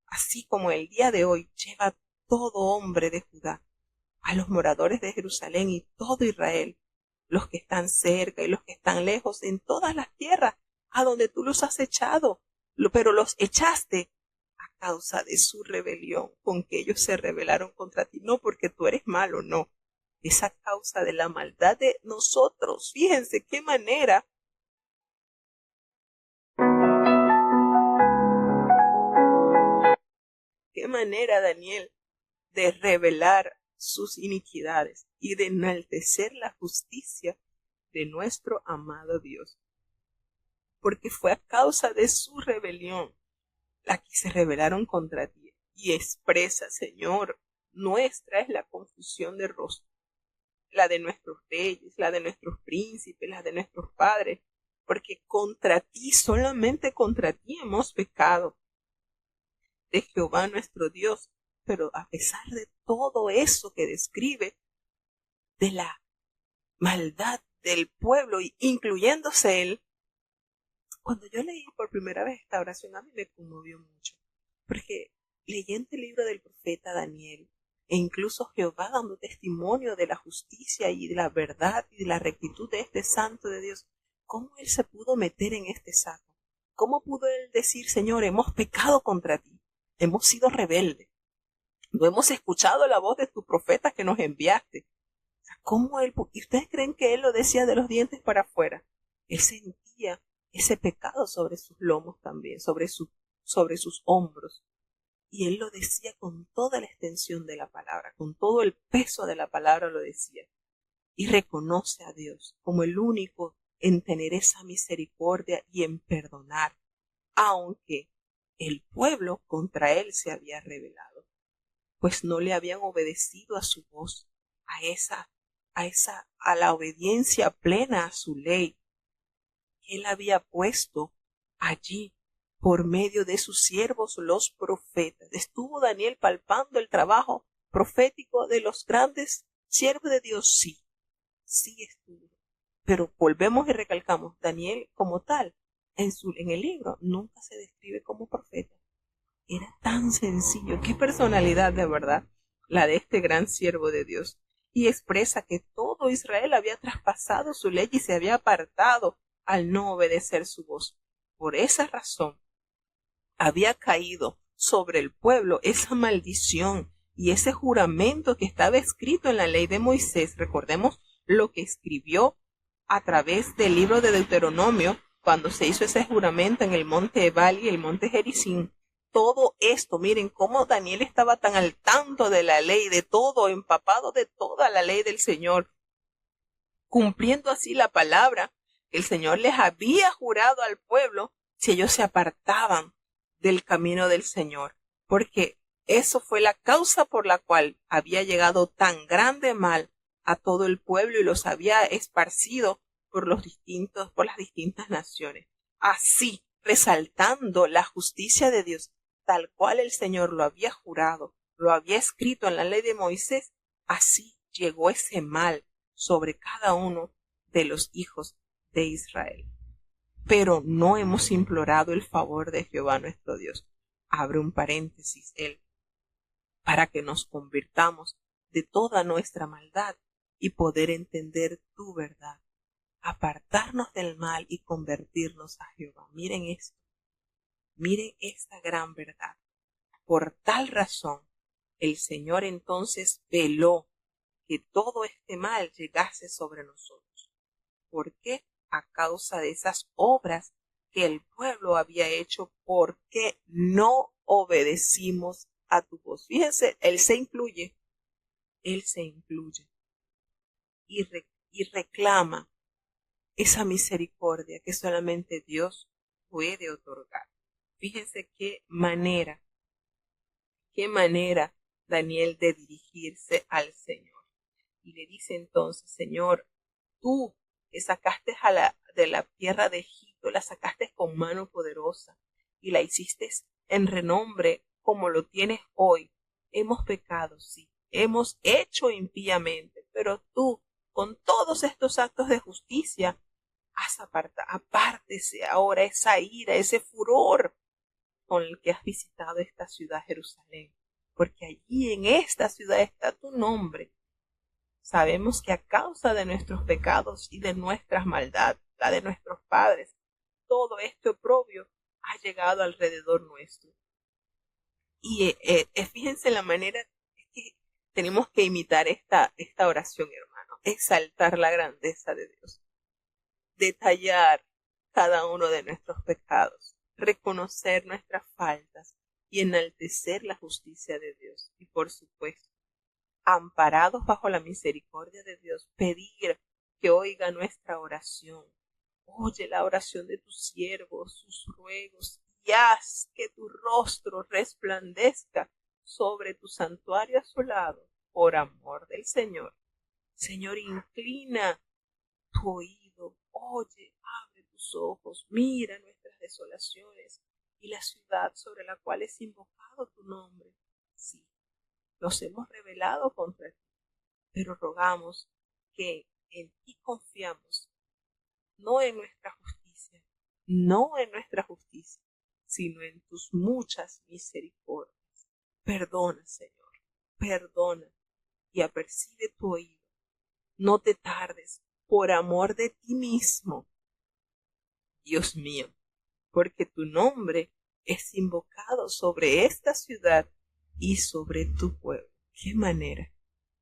Así como el día de hoy lleva todo hombre de Judá, a los moradores de Jerusalén y todo Israel, los que están cerca y los que están lejos, en todas las tierras a donde tú los has echado, pero los echaste a causa de su rebelión, con que ellos se rebelaron contra ti, no porque tú eres malo, no, es a causa de la maldad de nosotros. Fíjense qué manera Daniel de revelar sus iniquidades y de enaltecer la justicia de nuestro amado Dios. Porque fue a causa de su rebelión la que se rebelaron contra ti. Y expresa, Señor, nuestra es la confusión de rostro, la de nuestros reyes, la de nuestros príncipes, la de nuestros padres, porque contra ti, solamente contra ti hemos pecado. De Jehová nuestro Dios. Pero a pesar de todo eso que describe, de la maldad del pueblo, incluyéndose él, cuando yo leí por primera vez esta oración, a mí me conmovió mucho, porque leyendo el libro del profeta Daniel, e incluso Jehová dando testimonio de la justicia y de la verdad y de la rectitud de este santo de Dios, ¿cómo él se pudo meter en este saco? ¿Cómo pudo él decir, Señor, hemos pecado contra ti, hemos sido rebeldes, no hemos escuchado la voz de tus profetas que nos enviaste? ¿Cómo él? ¿Y ustedes creen que él lo decía de los dientes para afuera? Él sentía ese pecado sobre sus lomos también, sobre sus hombros. Y él lo decía con toda la extensión de la palabra, con todo el peso de la palabra lo decía. Y reconoce a Dios como el único en tener esa misericordia y en perdonar, aunque el pueblo contra él se había rebelado, pues no le habían obedecido a su voz, a la obediencia plena a su ley. Él había puesto allí por medio de sus siervos los profetas. Estuvo Daniel palpando el trabajo profético de los grandes siervos de Dios, sí estuvo. Pero volvemos y recalcamos, Daniel como tal, en el libro, nunca se describe como profeta. Era tan sencillo, qué personalidad de verdad, la de este gran siervo de Dios. Y expresa que todo Israel había traspasado su ley y se había apartado al no obedecer su voz. Por esa razón, había caído sobre el pueblo esa maldición y ese juramento que estaba escrito en la ley de Moisés. Recordemos lo que escribió a través del libro de Deuteronomio cuando se hizo ese juramento en el monte Ebal y el monte Gerizim. Todo esto, miren cómo Daniel estaba tan al tanto de la ley, de todo, empapado de toda la ley del Señor, cumpliendo así la palabra que el Señor les había jurado al pueblo si ellos se apartaban del camino del Señor, porque eso fue la causa por la cual había llegado tan grande mal a todo el pueblo y los había esparcido por las distintas naciones. Así, resaltando la justicia de Dios, tal cual el Señor lo había jurado, lo había escrito en la ley de Moisés, así llegó ese mal sobre cada uno de los hijos de Israel. Pero no hemos implorado el favor de Jehová nuestro Dios. Abre un paréntesis él, para que nos convirtamos de toda nuestra maldad y poder entender tu verdad, apartarnos del mal y convertirnos a Jehová. Miren esto, miren esta gran verdad. Por tal razón, el Señor entonces veló que todo este mal llegase sobre nosotros. ¿Por qué? A causa de esas obras que el pueblo había hecho porque no obedecimos a tu voz. Fíjense, él se incluye y reclama esa misericordia que solamente Dios puede otorgar. Fíjense qué manera Daniel de dirigirse al Señor. Y le dice entonces, Señor, tú que sacaste de la tierra de Egipto, la sacaste con mano poderosa y la hiciste en renombre como lo tienes hoy. Hemos pecado, sí, hemos hecho impíamente, pero tú, con todos estos actos de justicia, apártese ahora esa ira, ese furor con el que has visitado esta ciudad Jerusalén, porque allí en esta ciudad está tu nombre. Sabemos que a causa de nuestros pecados y de nuestras maldades, la de nuestros padres, todo este oprobio ha llegado alrededor nuestro. Y fíjense la manera que tenemos que imitar esta oración, hermano. Exaltar la grandeza de Dios. Detallar cada uno de nuestros pecados. Reconocer nuestras faltas y enaltecer la justicia de Dios. Y por supuesto, amparados bajo la misericordia de Dios, pedir que oiga nuestra oración. Oye la oración de tus siervos, sus ruegos, y haz que tu rostro resplandezca sobre tu santuario asolado, por amor del Señor. Señor, inclina tu oído, oye, abre tus ojos, mira nuestras desolaciones y la ciudad sobre la cual es invocado tu nombre. Sí, nos hemos rebelado contra ti, pero rogamos que en ti confiamos, no en nuestra justicia, sino en tus muchas misericordias. Perdona, Señor, perdona y apercibe tu oído. No te tardes, por amor de ti mismo, Dios mío, porque tu nombre es invocado sobre esta ciudad y sobre tu pueblo. ¡Qué manera!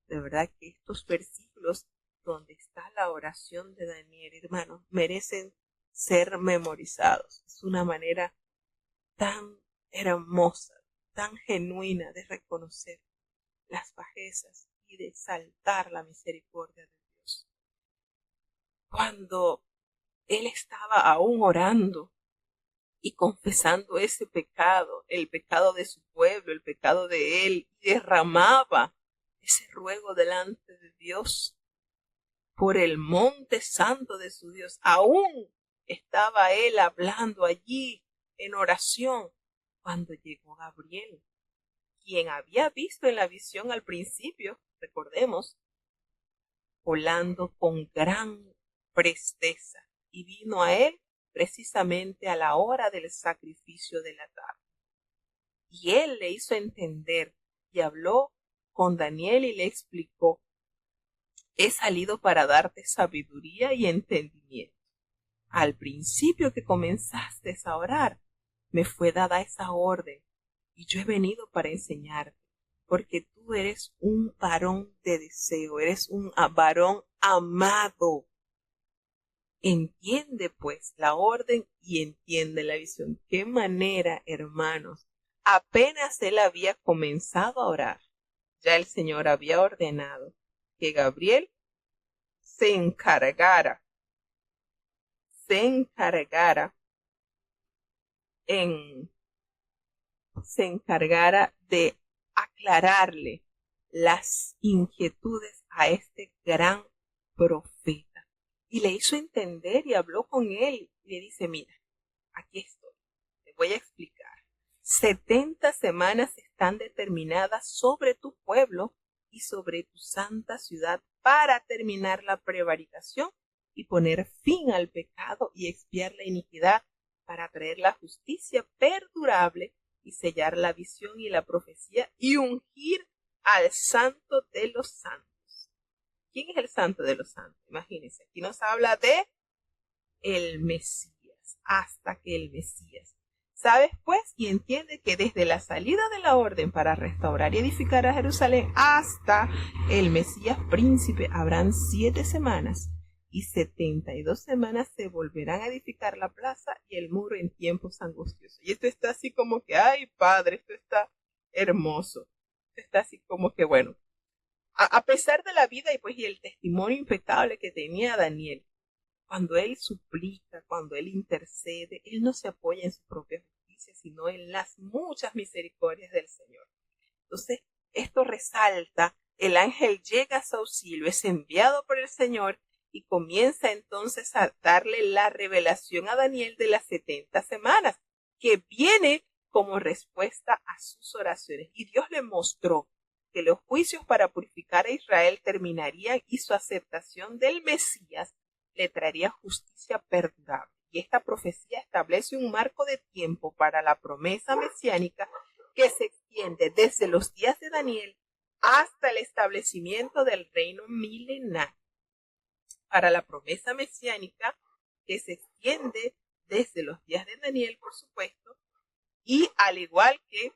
De verdad que estos versículos donde está la oración de Daniel, hermanos, merecen ser memorizados. Es una manera tan hermosa, tan genuina de reconocer las bajezas y de exaltar la misericordia de Dios. Cuando él estaba aún orando y confesando ese pecado, el pecado de su pueblo, el pecado de él, y derramaba ese ruego delante de Dios por el monte santo de su Dios. Aún estaba él hablando allí en oración cuando llegó Gabriel, quien había visto en la visión al principio, recordemos, volando con gran presteza, y vino a él precisamente a la hora del sacrificio de la tarde. Y él le hizo entender y habló con Daniel y le explicó: he salido para darte sabiduría y entendimiento. Al principio que comenzaste a orar, me fue dada esa orden, y yo he venido para enseñarte, porque tú eres un varón de deseo, eres un varón amado. Entiende pues la orden y entiende la visión. Qué manera, hermanos. Apenas él había comenzado a orar, ya el Señor había ordenado que Gabriel se encargara de aclararle las inquietudes a este gran profeta. Y le hizo entender y habló con él. Y le dice: mira, aquí estoy, te voy a explicar. 70 semanas están determinadas sobre tu pueblo y sobre tu santa ciudad para terminar la prevaricación y poner fin al pecado y expiar la iniquidad, para traer la justicia perdurable y sellar la visión y la profecía y ungir al santo de los santos. ¿Quién es el santo de los santos? Imagínense, aquí nos habla de el Mesías, hasta que el Mesías. ¿Sabes pues? Y entiende que desde la salida de la orden para restaurar y edificar a Jerusalén hasta el Mesías príncipe habrán 7 semanas, y 72 semanas se volverán a edificar la plaza y el muro en tiempos angustiosos. Y esto está así como que, ay padre, esto está hermoso. Esto está así como que, bueno, a pesar de la vida y el testimonio impecable que tenía Daniel, cuando él suplica, cuando él intercede, él no se apoya en su propia justicia, sino en las muchas misericordias del Señor. Entonces, esto resalta: el ángel llega a su auxilio, es enviado por el Señor y comienza entonces a darle la revelación a Daniel de las 70 semanas, que viene como respuesta a sus oraciones. Y Dios le mostró que los juicios para purificar a Israel terminarían y su aceptación del Mesías le traería justicia perdurable. Y esta profecía establece un marco de tiempo para la promesa mesiánica que se extiende desde los días de Daniel hasta el establecimiento del reino milenario. Para la promesa mesiánica que se extiende desde los días de Daniel, por supuesto, y al igual que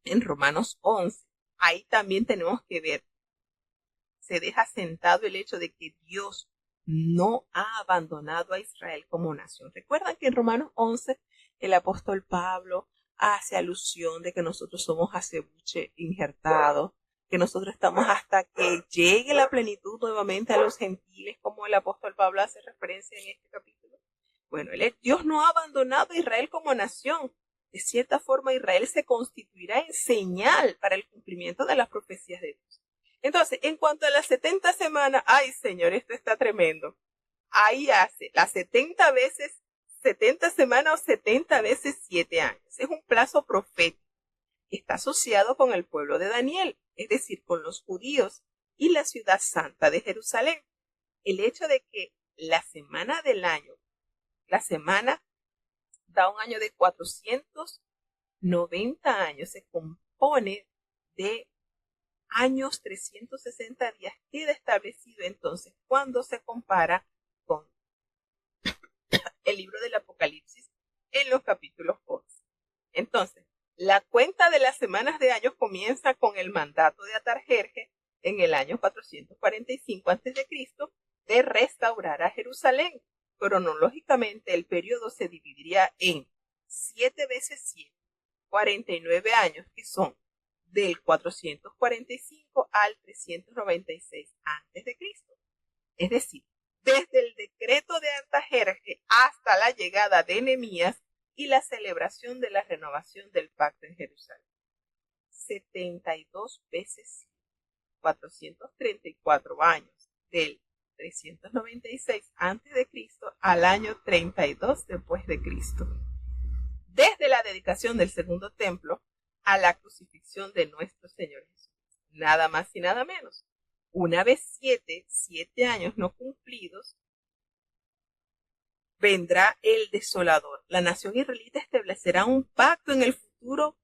en Romanos 11, ahí también tenemos que ver, se deja sentado el hecho de que Dios no ha abandonado a Israel como nación. Recuerdan que en Romanos 11 el apóstol Pablo hace alusión de que nosotros somos acebuche injertado, que nosotros estamos hasta que llegue la plenitud nuevamente a los gentiles, como el apóstol Pablo hace referencia en este capítulo. Bueno, Dios no ha abandonado a Israel como nación. De cierta forma, Israel se constituirá en señal para el cumplimiento de las profecías de Dios. Entonces, en cuanto a las 70 semanas, ay Señor, esto está tremendo. Ahí hace las 70 veces 70 semanas o 70 veces 7 años. Es un plazo profético que está asociado con el pueblo de Daniel, es decir, con los judíos y la ciudad santa de Jerusalén. El hecho de que la semana del año, la semana da un año de 490 años, dispone de años 360 días, queda establecido entonces cuando se compara con el libro del Apocalipsis en los capítulos 11. Entonces, la cuenta de las semanas de años comienza con el mandato de Artajerjes en el año 445 a.C. de restaurar a Jerusalén. Cronológicamente, el periodo se dividiría en 7 veces 7, 49 años, que son del 445 al 396 a.C. Es decir, desde el decreto de Artajerjes hasta la llegada de Nehemías y la celebración de la renovación del pacto en Jerusalén. 72 veces 434 años, del 396 a.C. al año 32 después de Cristo. Desde la dedicación del segundo templo a la crucifixión de nuestro Señor Jesús. Nada más y nada menos. Una vez 7 años no cumplidos, vendrá el desolador. La nación israelita establecerá un pacto en el futuro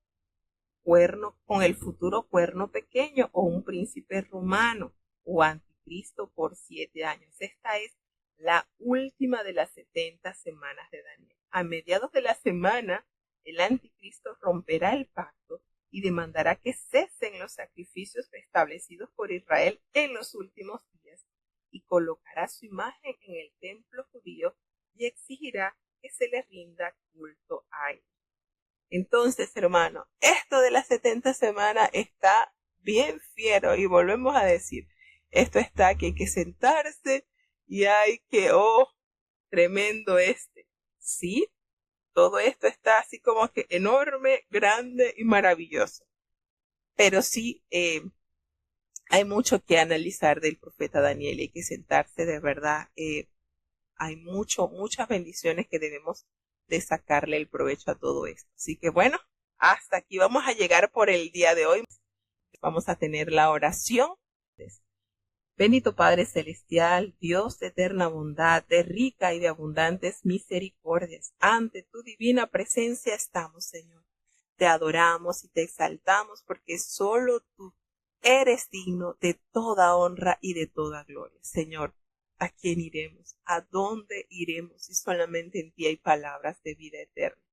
con el futuro cuerno pequeño o un príncipe romano o anticristo por 7 años. Esta es la última de las 70 semanas de Daniel. A mediados de la semana, el anticristo romperá el pacto y demandará que cesen los sacrificios establecidos por Israel en los últimos días y colocará su imagen en el templo judío y exigirá que se le rinda culto a él. Entonces, hermano, esto de las 70 semanas está bien fiero y volvemos a decir, esto está que hay que sentarse y hay que, tremendo sí, todo esto está así como que enorme, grande y maravilloso. Pero sí, hay mucho que analizar del profeta Daniel y hay que sentarse de verdad. Hay muchas bendiciones que debemos de sacarle el provecho a todo esto. Así que bueno, hasta aquí vamos a llegar por el día de hoy. Vamos a tener la oración. Bendito Padre Celestial, Dios de eterna bondad, de rica y de abundantes misericordias, ante tu divina presencia estamos, Señor. Te adoramos y te exaltamos porque solo tú eres digno de toda honra y de toda gloria. Señor, ¿a quién iremos? ¿A dónde iremos si solamente en ti hay palabras de vida eterna?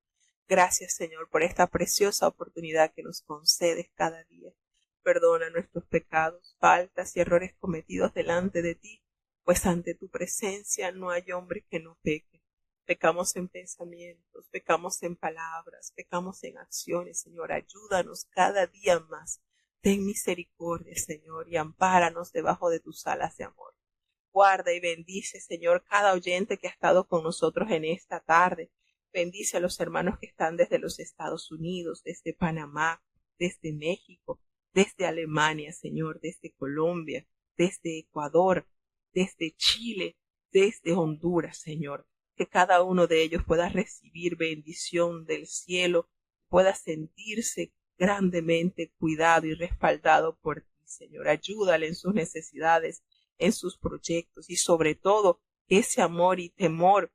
Gracias, Señor, por esta preciosa oportunidad que nos concedes cada día. Perdona nuestros pecados, faltas y errores cometidos delante de ti, pues ante tu presencia no hay hombre que no peque. Pecamos en pensamientos, pecamos en palabras, pecamos en acciones, Señor. Ayúdanos cada día más. Ten misericordia, Señor, y ampáranos debajo de tus alas de amor. Guarda y bendice, Señor, cada oyente que ha estado con nosotros en esta tarde. Bendice a los hermanos que están desde los Estados Unidos, desde Panamá, desde México, desde Alemania, Señor, desde Colombia, desde Ecuador, desde Chile, desde Honduras, Señor. Que cada uno de ellos pueda recibir bendición del cielo, pueda sentirse grandemente cuidado y respaldado por ti, Señor. Ayúdale en sus necesidades, en sus proyectos y sobre todo ese amor y temor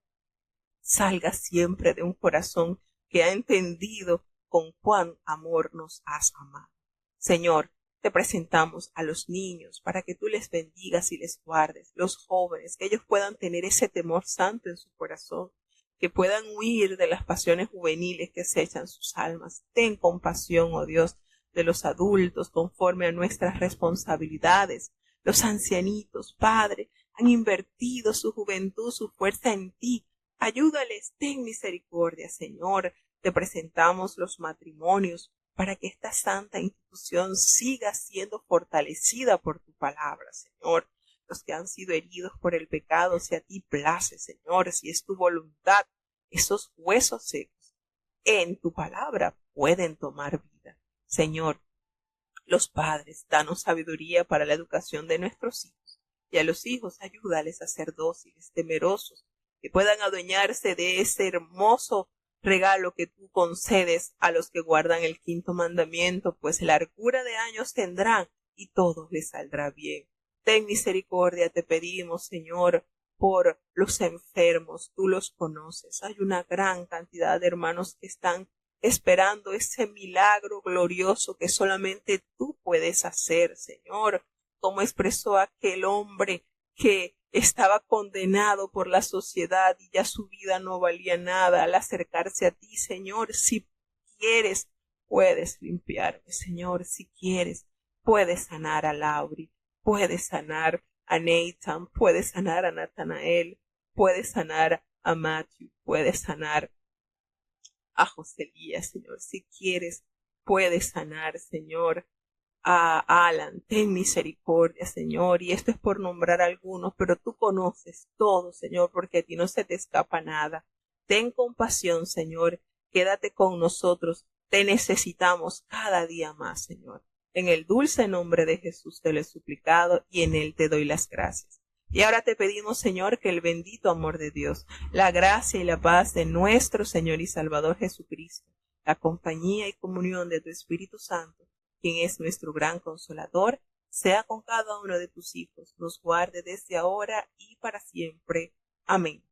salga siempre de un corazón que ha entendido con cuán amor nos has amado. Señor, te presentamos a los niños para que tú les bendigas y les guardes, los jóvenes, que ellos puedan tener ese temor santo en su corazón, que puedan huir de las pasiones juveniles que acechan sus almas. Ten compasión, oh Dios, de los adultos conforme a nuestras responsabilidades. Los ancianitos, Padre, han invertido su juventud, su fuerza en ti. Ayúdales, ten misericordia, Señor. Te presentamos los matrimonios para que esta santa institución siga siendo fortalecida por tu palabra, Señor. Los que han sido heridos por el pecado, si a ti place, Señor, si es tu voluntad, esos huesos secos en tu palabra pueden tomar vida. Señor, los padres, danos sabiduría para la educación de nuestros hijos, y a los hijos ayúdales a ser dóciles, temerosos, que puedan adueñarse de ese hermoso regalo que tú concedes a los que guardan el quinto mandamiento, pues largura de años tendrán y todo les saldrá bien. Ten misericordia, te pedimos, Señor, por los enfermos, tú los conoces. Hay una gran cantidad de hermanos que están esperando ese milagro glorioso que solamente tú puedes hacer, Señor, como expresó aquel hombre que estaba condenado por la sociedad y ya su vida no valía nada. Al acercarse a ti, Señor, si quieres, puedes limpiarme, Señor, si quieres, puedes sanar a Lauri, puedes sanar a Nathan, puedes sanar a Nathanael, puedes sanar a Matthew, puedes sanar a Joselías, Señor, si quieres, puedes sanar, Señor, a Alan. Ten misericordia, Señor, y esto es por nombrar algunos, pero tú conoces todo, Señor, porque a ti no se te escapa nada. Ten compasión, Señor, quédate con nosotros, te necesitamos cada día más, Señor. En el dulce nombre de Jesús te lo he suplicado y en él te doy las gracias. Y ahora te pedimos, Señor, que el bendito amor de Dios, la gracia y la paz de nuestro Señor y Salvador Jesucristo, la compañía y comunión de tu Espíritu Santo, quien es nuestro gran consolador, sea con cada uno de tus hijos, nos guarde desde ahora y para siempre. Amén.